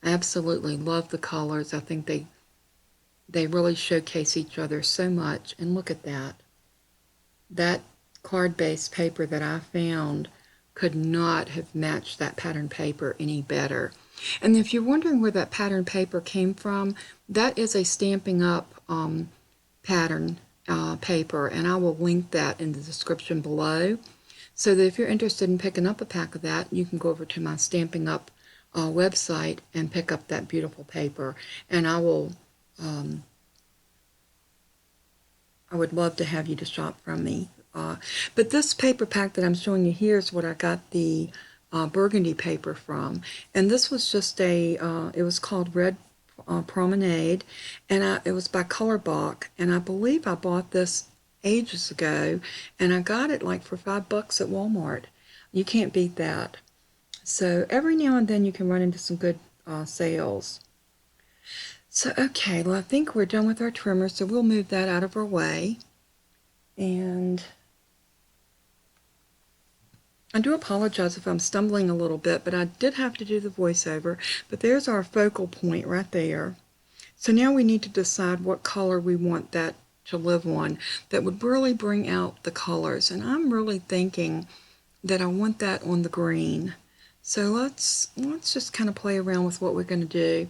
I absolutely love the colors. I think they really showcase each other so much. And look at that. That card-based paper that I found could not have matched that pattern paper any better. And if you're wondering where that pattern paper came from, that is a Stampin' Up pattern paper, and I will link that in the description below, so that if you're interested in picking up a pack of that, you can go over to my Stampin' Up website and pick up that beautiful paper. And I will I would love to have you to shop from me. But this paper pack that I'm showing you here is what I got the burgundy paper from, and this was just a it was called Red Promenade, and it was by Colorbach, and I believe I bought this ages ago, and I got it like for $5 at Walmart. You can't beat that. So every now and then you can run into some good sales. So okay, well I think we're done with our trimmer, so we'll move that out of our way. And I do apologize if I'm stumbling a little bit, but I did have to do the voiceover. But there's our focal point right there. So now we need to decide what color we want that to live on that would really bring out the colors. And I'm really thinking that I want that on the green. So let's just kind of play around with what we're going to do.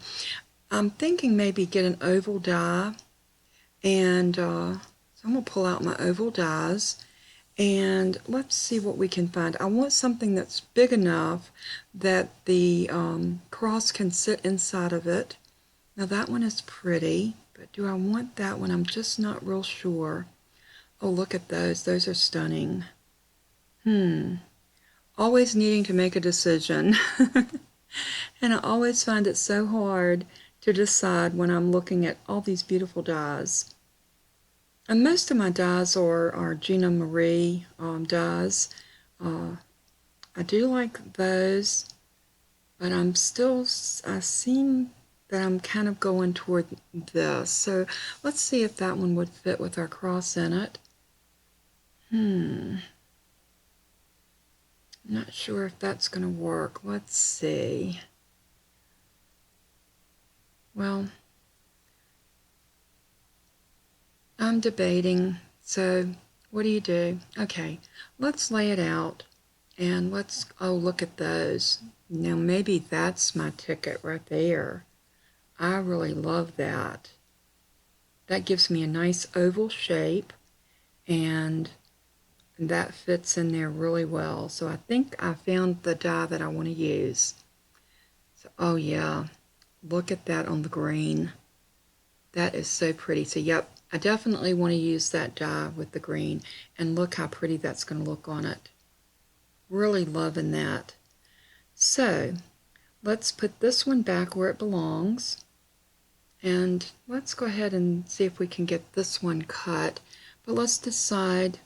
I'm thinking maybe get an oval die, and so I'm going to pull out my oval dies. And let's see what we can find. I want something that's big enough that the cross can sit inside of it. Now that one is pretty, but do I want that one? I'm just not real sure. Oh, look at those. Those are stunning. Always needing to make a decision. And I always find it so hard to decide when I'm looking at all these beautiful dies. And most of my dies are Gina Marie dies. I do like those, but I seem that I'm kind of going toward this. So let's see if that one would fit with our cross in it. I'm not sure if that's going to work. Let's see. Well, I'm debating, so what do? Okay, let's lay it out, and oh, look at those. Now maybe that's my ticket right there. I really love that. That gives me a nice oval shape, and that fits in there really well. So I think I found the die that I want to use. So, oh yeah, look at that on the green. That is so pretty. So yep, I definitely want to use that die with the green, and look how pretty that's going to look on it. Really loving that. So let's put this one back where it belongs. And let's go ahead and see if we can get this one cut. But let's decide.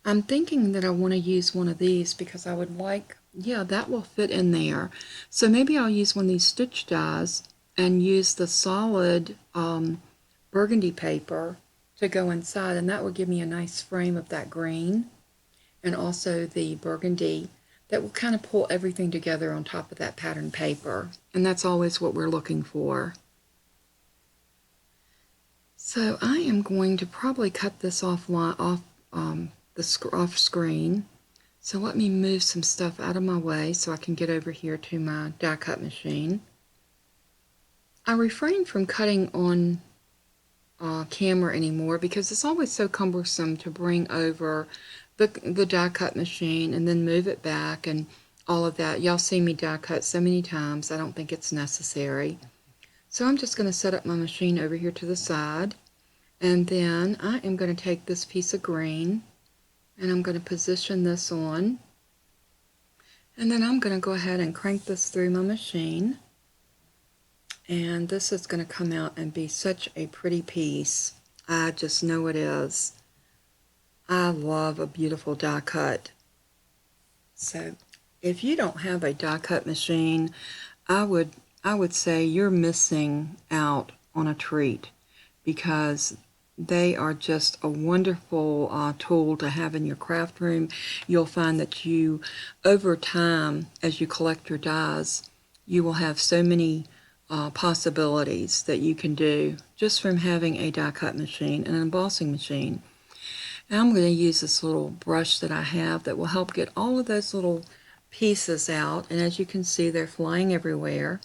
I'm thinking that I want to use one of these because I would like, yeah, that will fit in there. So maybe I'll use one of these stitch dies and use the solid burgundy paper to go inside, and that will give me a nice frame of that green and also the burgundy that will kind of pull everything together on top of that pattern paper. And that's always what we're looking for. So I am going to probably cut this off screen. So let me move some stuff out of my way so I can get over here to my die cut machine. I refrain from cutting on camera anymore because it's always so cumbersome to bring over the die cut machine and then move it back and all of that. Y'all see me die cut so many times, I don't think it's necessary. So I'm just going to set up my machine over here to the side, and then I am going to take this piece of green and I'm going to position this on, and then I'm going to go ahead and crank this through my machine, and this is going to come out and be such a pretty piece. I just know it is. I love a beautiful die cut. So if you don't have a die cut machine, I would say you're missing out on a treat, because they are just a wonderful tool to have in your craft room. You'll find that you, over time, as you collect your dies, you will have so many possibilities that you can do just from having a die cut machine and an embossing machine. Now I'm going to use this little brush that I have that will help get all of those little pieces out, and as you can see, they're flying everywhere.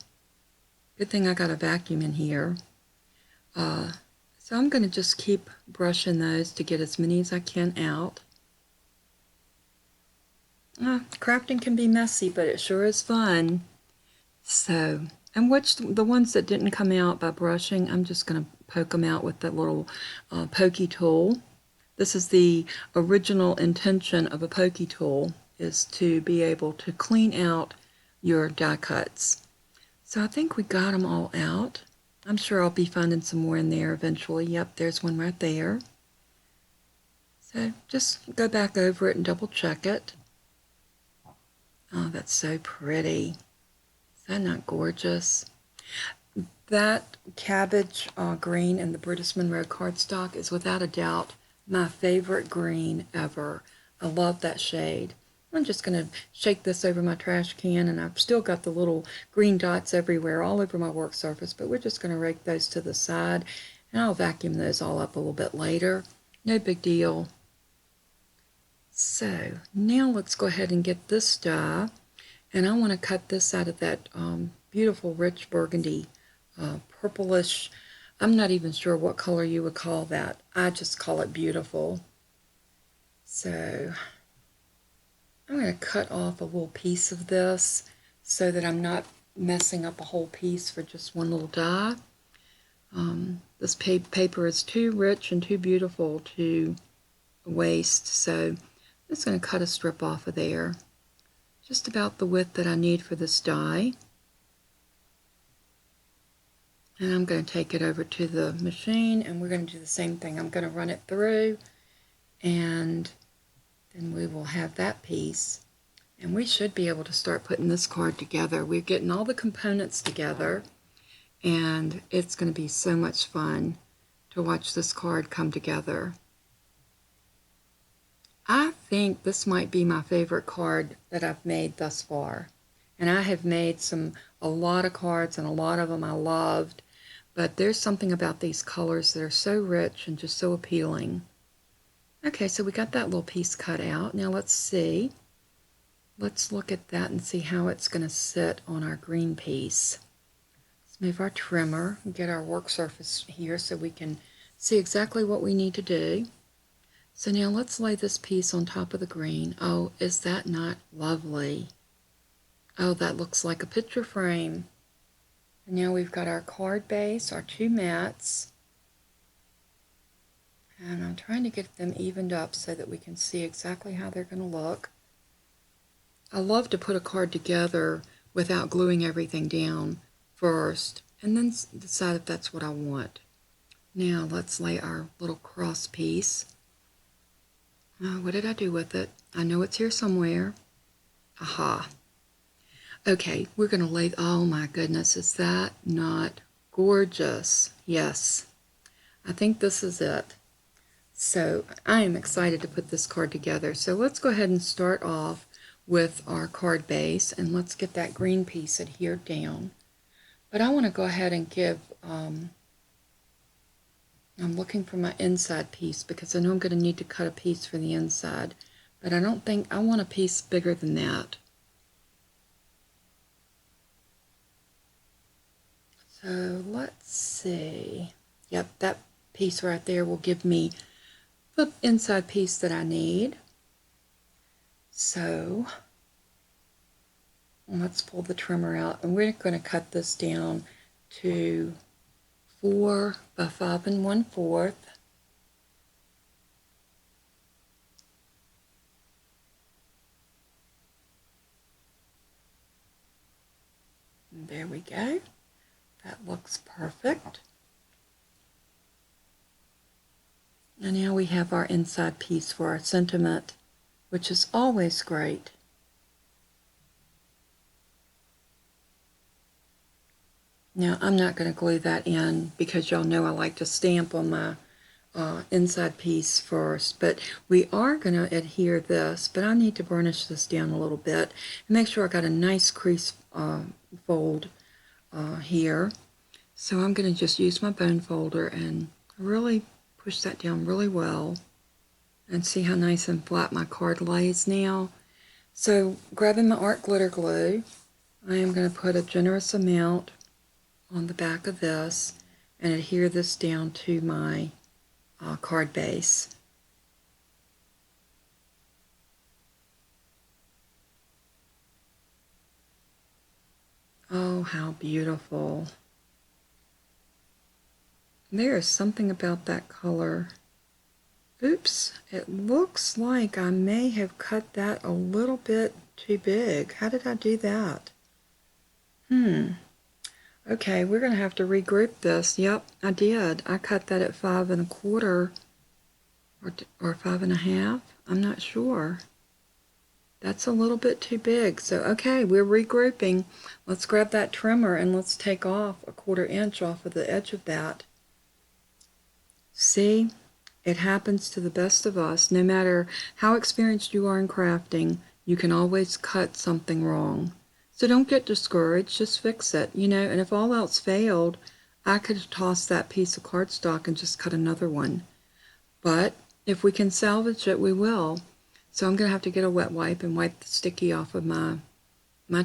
Good thing I got a vacuum in here. So I'm going to just keep brushing those to get as many as I can out. Crafting can be messy, but it sure is fun. So, and the ones that didn't come out by brushing, I'm just going to poke them out with that little pokey tool. This is the original intention of a pokey tool, is to be able to clean out your die cuts. So I think we got them all out. I'm sure I'll be finding some more in there eventually. Yep, there's one right there. So just go back over it and double check it. Oh, that's so pretty. Is that not gorgeous? That cabbage green in the Brutus Monroe Card Stock is without a doubt my favorite green ever. I love that shade. I'm just going to shake this over my trash can, and I've still got the little green dots everywhere, all over my work surface, but we're just going to rake those to the side, and I'll vacuum those all up a little bit later. No big deal. So now let's go ahead and get this die, and I want to cut this out of that beautiful rich burgundy, purplish, I'm not even sure what color you would call that. I just call it beautiful. So I'm going to cut off a little piece of this so that I'm not messing up a whole piece for just one little die. This paper is too rich and too beautiful to waste, so I'm just going to cut a strip off of there, just about the width that I need for this die. And I'm going to take it over to the machine, and we're going to do the same thing. I'm going to run it through, and then we will have that piece. And we should be able to start putting this card together. We're getting all the components together, and it's going to be so much fun to watch this card come together. I think this might be my favorite card that I've made thus far. And I have made a lot of cards, and a lot of them I loved, but there's something about these colors that are so rich and just so appealing. Okay, so we got that little piece cut out. Now let's see. Let's look at that and see how it's going to sit on our green piece. Let's move our trimmer and get our work surface here so we can see exactly what we need to do. So now let's lay this piece on top of the green. Oh, is that not lovely? Oh, that looks like a picture frame. And now we've got our card base, our two mats. And I'm trying to get them evened up so that we can see exactly how they're going to look. I love to put a card together without gluing everything down first, and then decide if that's what I want. Now let's lay our little cross piece. What did I do with it? I know it's here somewhere. Aha. Okay, we're going to lay, oh my goodness, is that not gorgeous? Yes, I think this is it. So I am excited to put this card together. So let's go ahead and start off with our card base, and let's get that green piece adhered down. But I want to go ahead and give, I'm looking for my inside piece because I know I'm going to need to cut a piece for the inside, but I don't think, I want a piece bigger than that. So let's see. Yep, that piece right there will give me the inside piece that I need. So let's pull the trimmer out, and we're going to cut this down to 4 by 5 1/4. And there we go. That looks perfect. And now we have our inside piece for our sentiment, which is always great. Now I'm not going to glue that in because y'all know I like to stamp on my inside piece first, but we are going to adhere this, but I need to burnish this down a little bit and make sure I got a nice crease fold here. So I'm going to just use my bone folder and really push that down really well, and see how nice and flat my card lays now. So grabbing my art glitter glue, I am going to put a generous amount on the back of this and adhere this down to my card base. Oh, how beautiful. There is something about that color. Oops, it looks like I may have cut that a little bit too big. How did I do that? Okay, we're going to have to regroup this. Yep, I did. I cut that at 5 1/4 or 5 1/2. I'm not sure. That's a little bit too big. So, okay, we're regrouping. Let's grab that trimmer and let's take off a 1/4 inch off of the edge of that. See, it happens to the best of us. No matter how experienced you are in crafting, you can always cut something wrong. So don't get discouraged, just fix it, you know, and if all else failed, I could have tossed that piece of cardstock and just cut another one. But if we can salvage it, we will. So I'm going to have to get a wet wipe and wipe the sticky off of my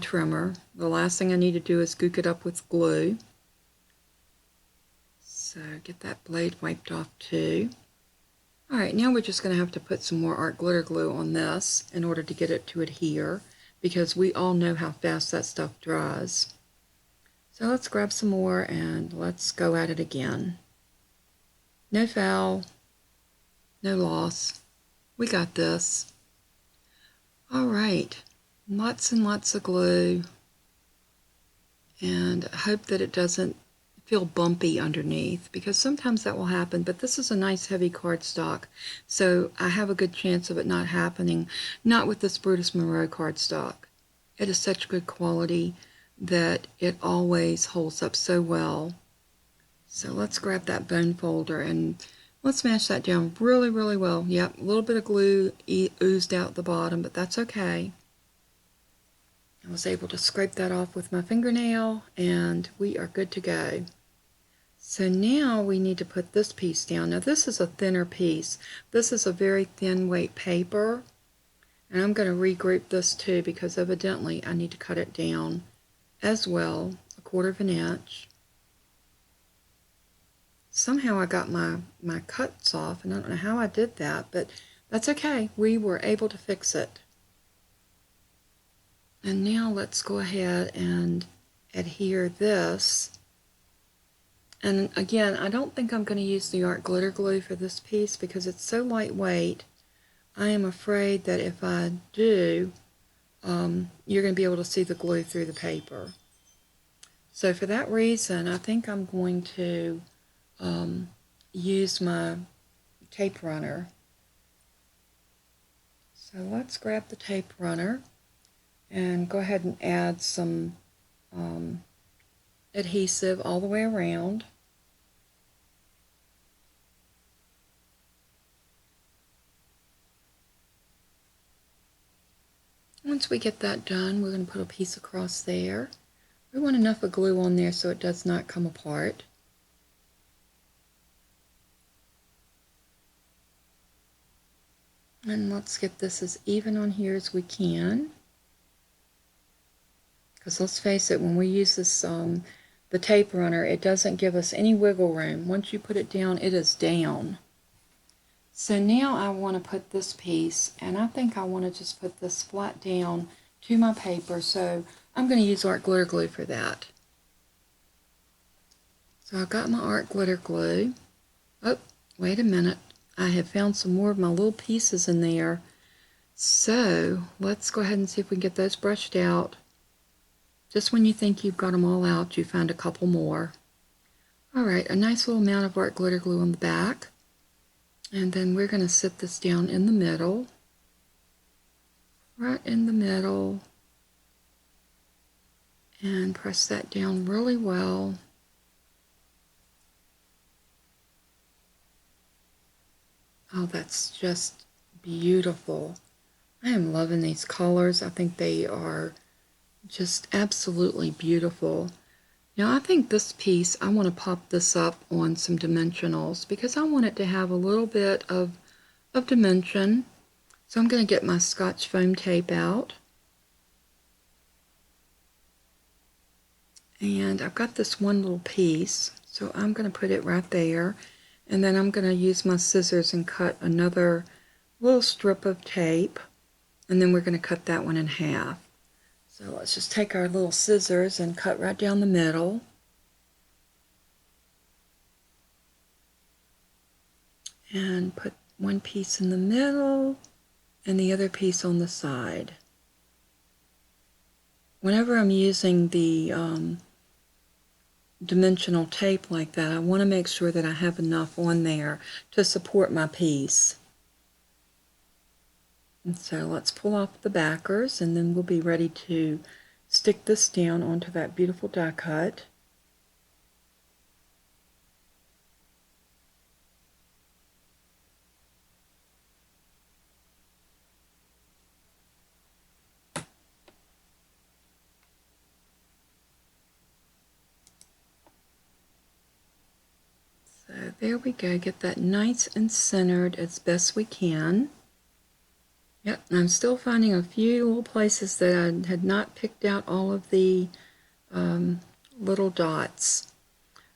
trimmer. The last thing I need to do is gook it up with glue. So get that blade wiped off too. Alright, now we're just going to have to put some more art glitter glue on this in order to get it to adhere, because we all know how fast that stuff dries. So let's grab some more and let's go at it again. No foul, no loss. We got this. Alright, lots and lots of glue, and I hope that it doesn't feel bumpy underneath, because sometimes that will happen, but this is a nice heavy cardstock, so I have a good chance of it not happening. Not with this Brutus Monroe Card Stock. It is such good quality that it always holds up so well. So let's grab that bone folder and let's smash that down really, really well. Yep, a little bit of glue oozed out the bottom, but that's okay. I was able to scrape that off with my fingernail, and we are good to go. So now we need to put this piece down. Now this is a thinner piece. This is a very thin weight paper, and I'm going to regroup this too because evidently I need to cut it down as well, 1/4 inch. Somehow I got my cuts off, and I don't know how I did that, but that's okay. We were able to fix it. And now let's go ahead and adhere this. And again, I don't think I'm going to use the art glitter glue for this piece because it's so lightweight. I am afraid that if I do, you're going to be able to see the glue through the paper. So for that reason, I think I'm going to use my tape runner. So let's grab the tape runner and go ahead and add some adhesive all the way around. Once we get that done, we're going to put a piece across there. We want enough of glue on there so it does not come apart. And let's get this as even on here as we can. Because let's face it, when we use this, the tape runner, it doesn't give us any wiggle room. Once you put it down, it is down. So now I want to put this piece, and I think I want to just put this flat down to my paper, so I'm going to use art glitter glue for that. So I've got my art glitter glue. Oh, wait a minute. I have found some more of my little pieces in there. So let's go ahead and see if we can get those brushed out. Just when you think you've got them all out, you find a couple more. Alright, a nice little amount of art glitter glue on the back. And then we're going to sit this down in the middle. Right in the middle. And press that down really well. Oh, that's just beautiful. I am loving these colors. I think they are just absolutely beautiful. Now I think this piece, I want to pop this up on some dimensionals because I want it to have a little bit of dimension. So I'm going to get my Scotch foam tape out. And I've got this one little piece, so I'm going to put it right there. And then I'm going to use my scissors and cut another little strip of tape. And then we're going to cut that one in half. So let's just take our little scissors and cut right down the middle. And put one piece in the middle and the other piece on the side. Whenever I'm using the dimensional tape like that, I want to make sure that I have enough on there to support my piece. And so let's pull off the backers, and then we'll be ready to stick this down onto that beautiful die cut. So there we go, get that nice and centered as best we can. Yep, and I'm still finding a few little places that I had not picked out all of the little dots.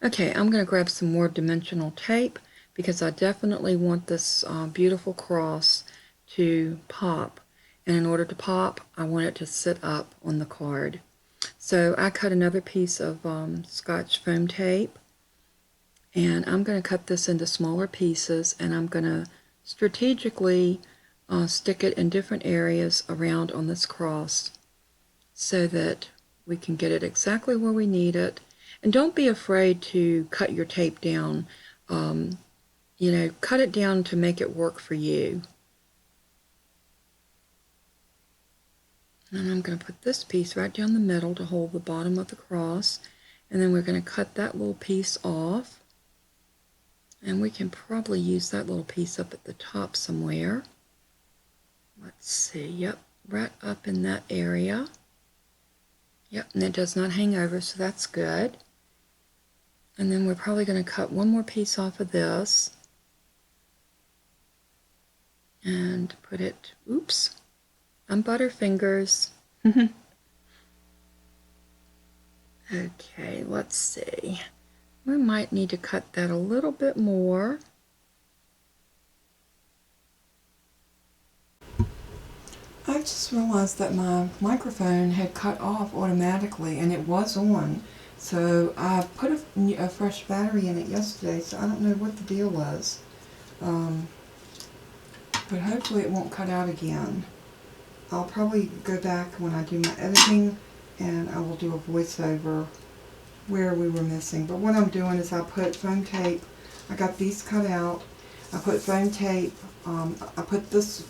Okay, I'm going to grab some more dimensional tape because I definitely want this beautiful cross to pop. And in order to pop, I want it to sit up on the card. So I cut another piece of Scotch foam tape, and I'm going to cut this into smaller pieces, and I'm going to strategically stick it in different areas around on this cross so that we can get it exactly where we need it. And don't be afraid to cut your tape down. You know, cut it down to make it work for you. And I'm going to put this piece right down the middle to hold the bottom of the cross. And then we're going to cut that little piece off. And we can probably use that little piece up at the top somewhere. Let's see, yep, right up in that area. Yep, and it does not hang over, so that's good. And then we're probably going to cut one more piece off of this. And put it, oops, I'm Butterfingers. Okay, let's see. We might need to cut that a little bit more. I just realized that my microphone had cut off automatically, and it was on. So I put a fresh battery in it yesterday, so I don't know what the deal was. But hopefully it won't cut out again. I'll probably go back when I do my editing and I will do a voiceover where we were missing. But what I'm doing is I put foam tape. I got these cut out. I put foam tape. I put this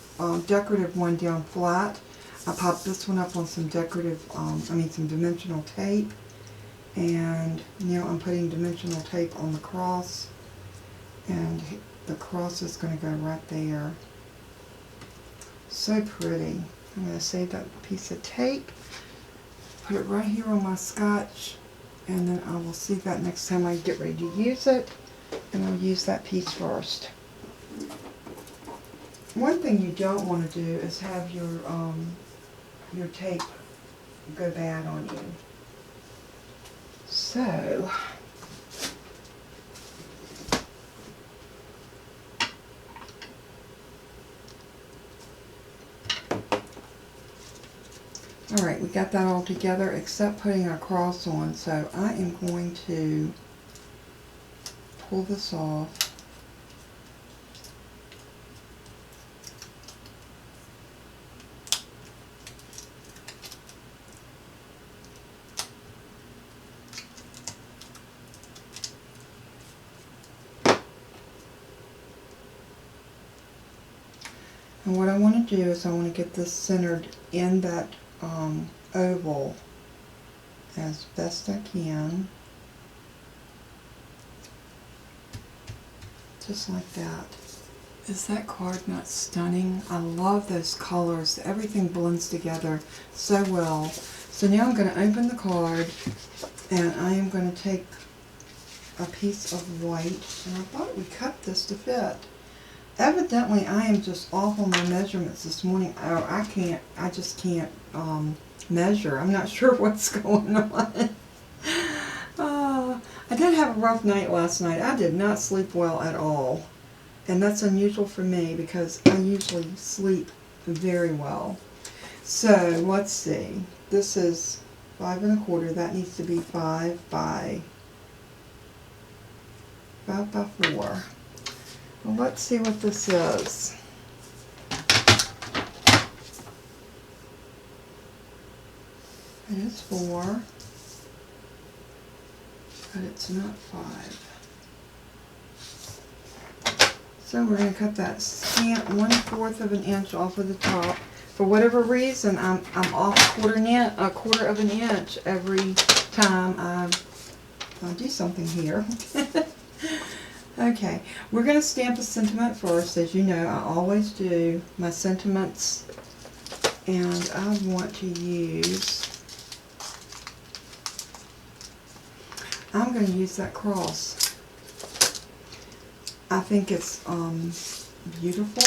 decorative one down flat. I popped this one up on some decorative, some dimensional tape. And now I'm putting dimensional tape on the cross. And the cross is going to go right there. So pretty. I'm going to save that piece of tape. Put it right here on my scotch. And then I will see that next time I get ready to use it. And I'll use that piece first. One thing you don't want to do is have your tape go bad on you. So, alright, we got that all together except putting our cross on. So I am going to pull this off. And what I want to do is I want to get this centered in that oval as best I can. Just like that. Is that card not stunning? I love those colors. Everything blends together so well. So now I'm going to open the card and I am going to take a piece of white. And I thought we cut this to fit. Evidently, I am just off on my measurements this morning. Oh, I just can't measure. I'm not sure what's going on. I did have a rough night last night. I did not sleep well at all. And that's unusual for me because I usually sleep very well. So, let's see. This is 5 1/4. That needs to be 5 by 4. Well, let's see what this is. It is 4, but it's not 5. So we're going to cut that scant 1/4 of an inch off of the top. For whatever reason, I'm off a quarter of an inch every time I do something here. Okay, we're going to stamp a sentiment first. As you know, I always do my sentiments, and I want to use, I'm going to use that cross. I think it's beautiful,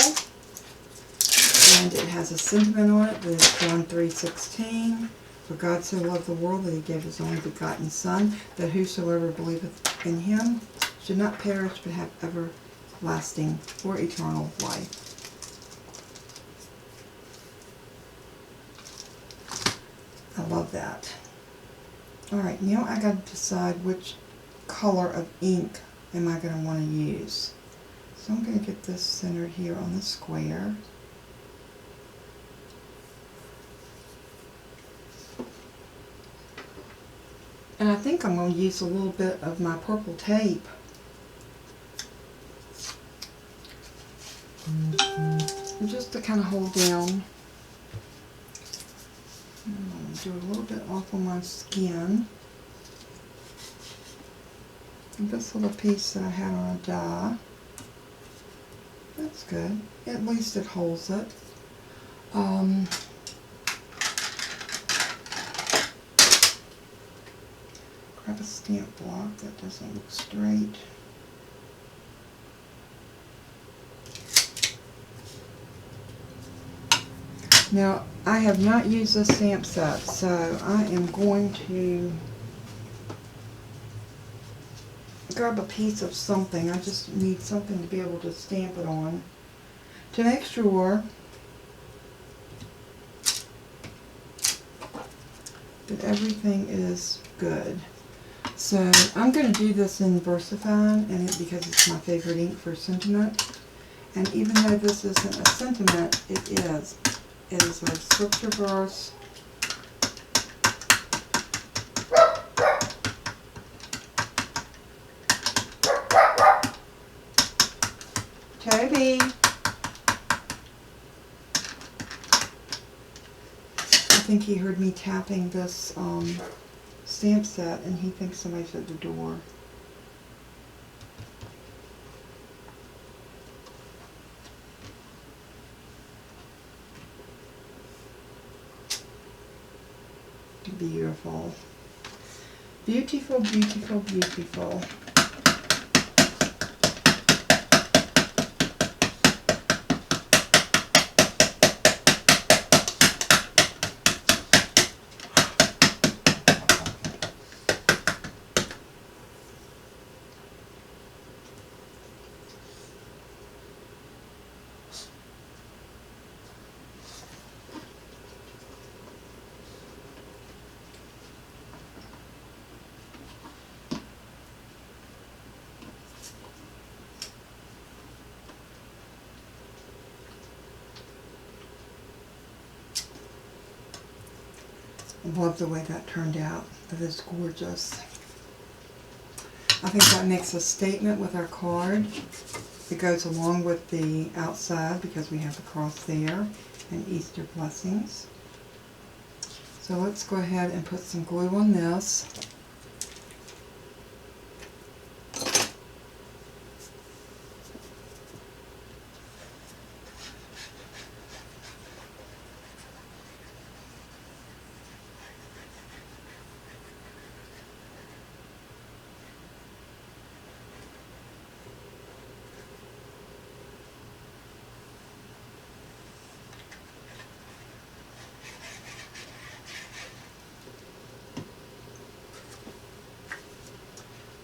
and it has a sentiment on it that is John 3:16. For God so loved the world that he gave his only begotten Son, that whosoever believeth in him should not perish but have everlasting or eternal life. I love that. Alright, now I got to decide which color of ink am I going to want to use. So I'm going to get this centered here on the square. And I think I'm going to use a little bit of my purple tape. Just to kind of hold down. I'm going to do a little bit off on my skin. And this little piece that I had on a die. That's good. At least it holds it. Grab a stamp block that doesn't look straight. Now, I have not used this stamp set, so I am going to grab a piece of something. I just need something to be able to stamp it on to make sure that everything is good. So I'm going to do this in VersaFine, and because it's my favorite ink for sentiment. And even though this isn't a sentiment, it is. It is a scripture verse. Toby! I think he heard me tapping this stamp set and he thinks somebody's at the door. Beautiful. Beautiful, beautiful, beautiful. I love the way that turned out. That is gorgeous. I think that makes a statement with our card. It goes along with the outside because we have the cross there and Easter blessings. So let's go ahead and put some glue on this.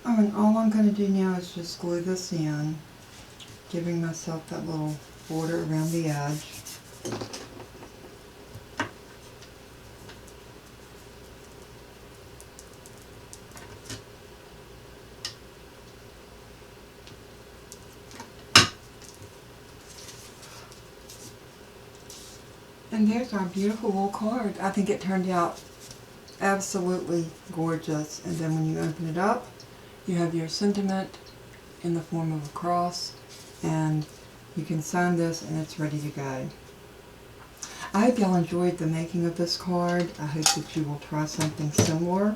And all I'm going to do now is just glue this in, giving myself that little border around the edge. And there's our beautiful little card. I think it turned out absolutely gorgeous. And then when you open it up, you have your sentiment in the form of a cross, and you can sign this and it's ready to go. I hope y'all enjoyed the making of this card. I hope that you will try something similar.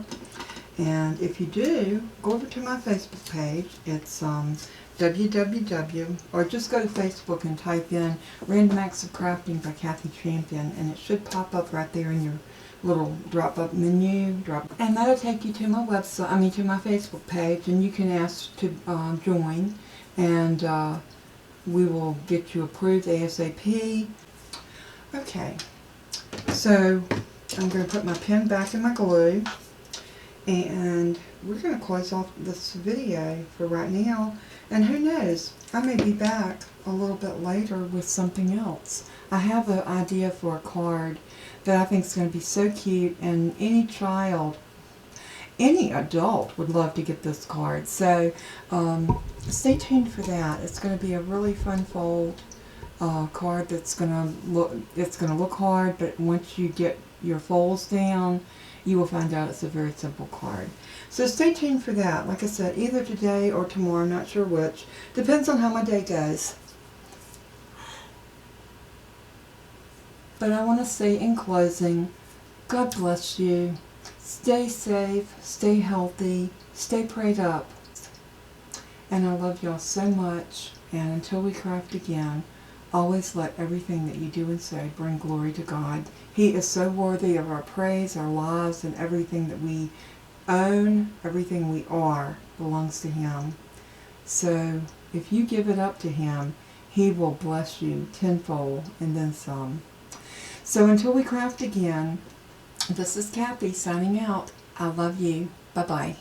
And if you do, go over to my Facebook page. It's www, or just go to Facebook and type in Random Acts of Crafting by Kathy Champion, and it should pop up right there in your little drop-up menu, and that'll take you to my website, to my Facebook page, and you can ask to join, and we will get you approved ASAP. Okay, so I'm going to put my pen back in my glue, and we're going to close off this video for right now, and who knows, I may be back a little bit later with something else. I have an idea for a card that I think is going to be so cute, and any child, any adult would love to get this card. So stay tuned for that. It's going to be a really fun fold card that's going to look hard, but once you get your folds down, you will find out it's a very simple card. So stay tuned for that. Like I said, either today or tomorrow, I'm not sure which. Depends on how my day goes. But I want to say in closing, God bless you. Stay safe, stay healthy, stay prayed up. And I love y'all so much. And until we craft again, always let everything that you do and say bring glory to God. He is so worthy of our praise, our lives, and everything that we own, everything we are, belongs to Him. So if you give it up to Him, He will bless you tenfold and then some. So until we craft again, this is Kathy signing out. I love you. Bye-bye.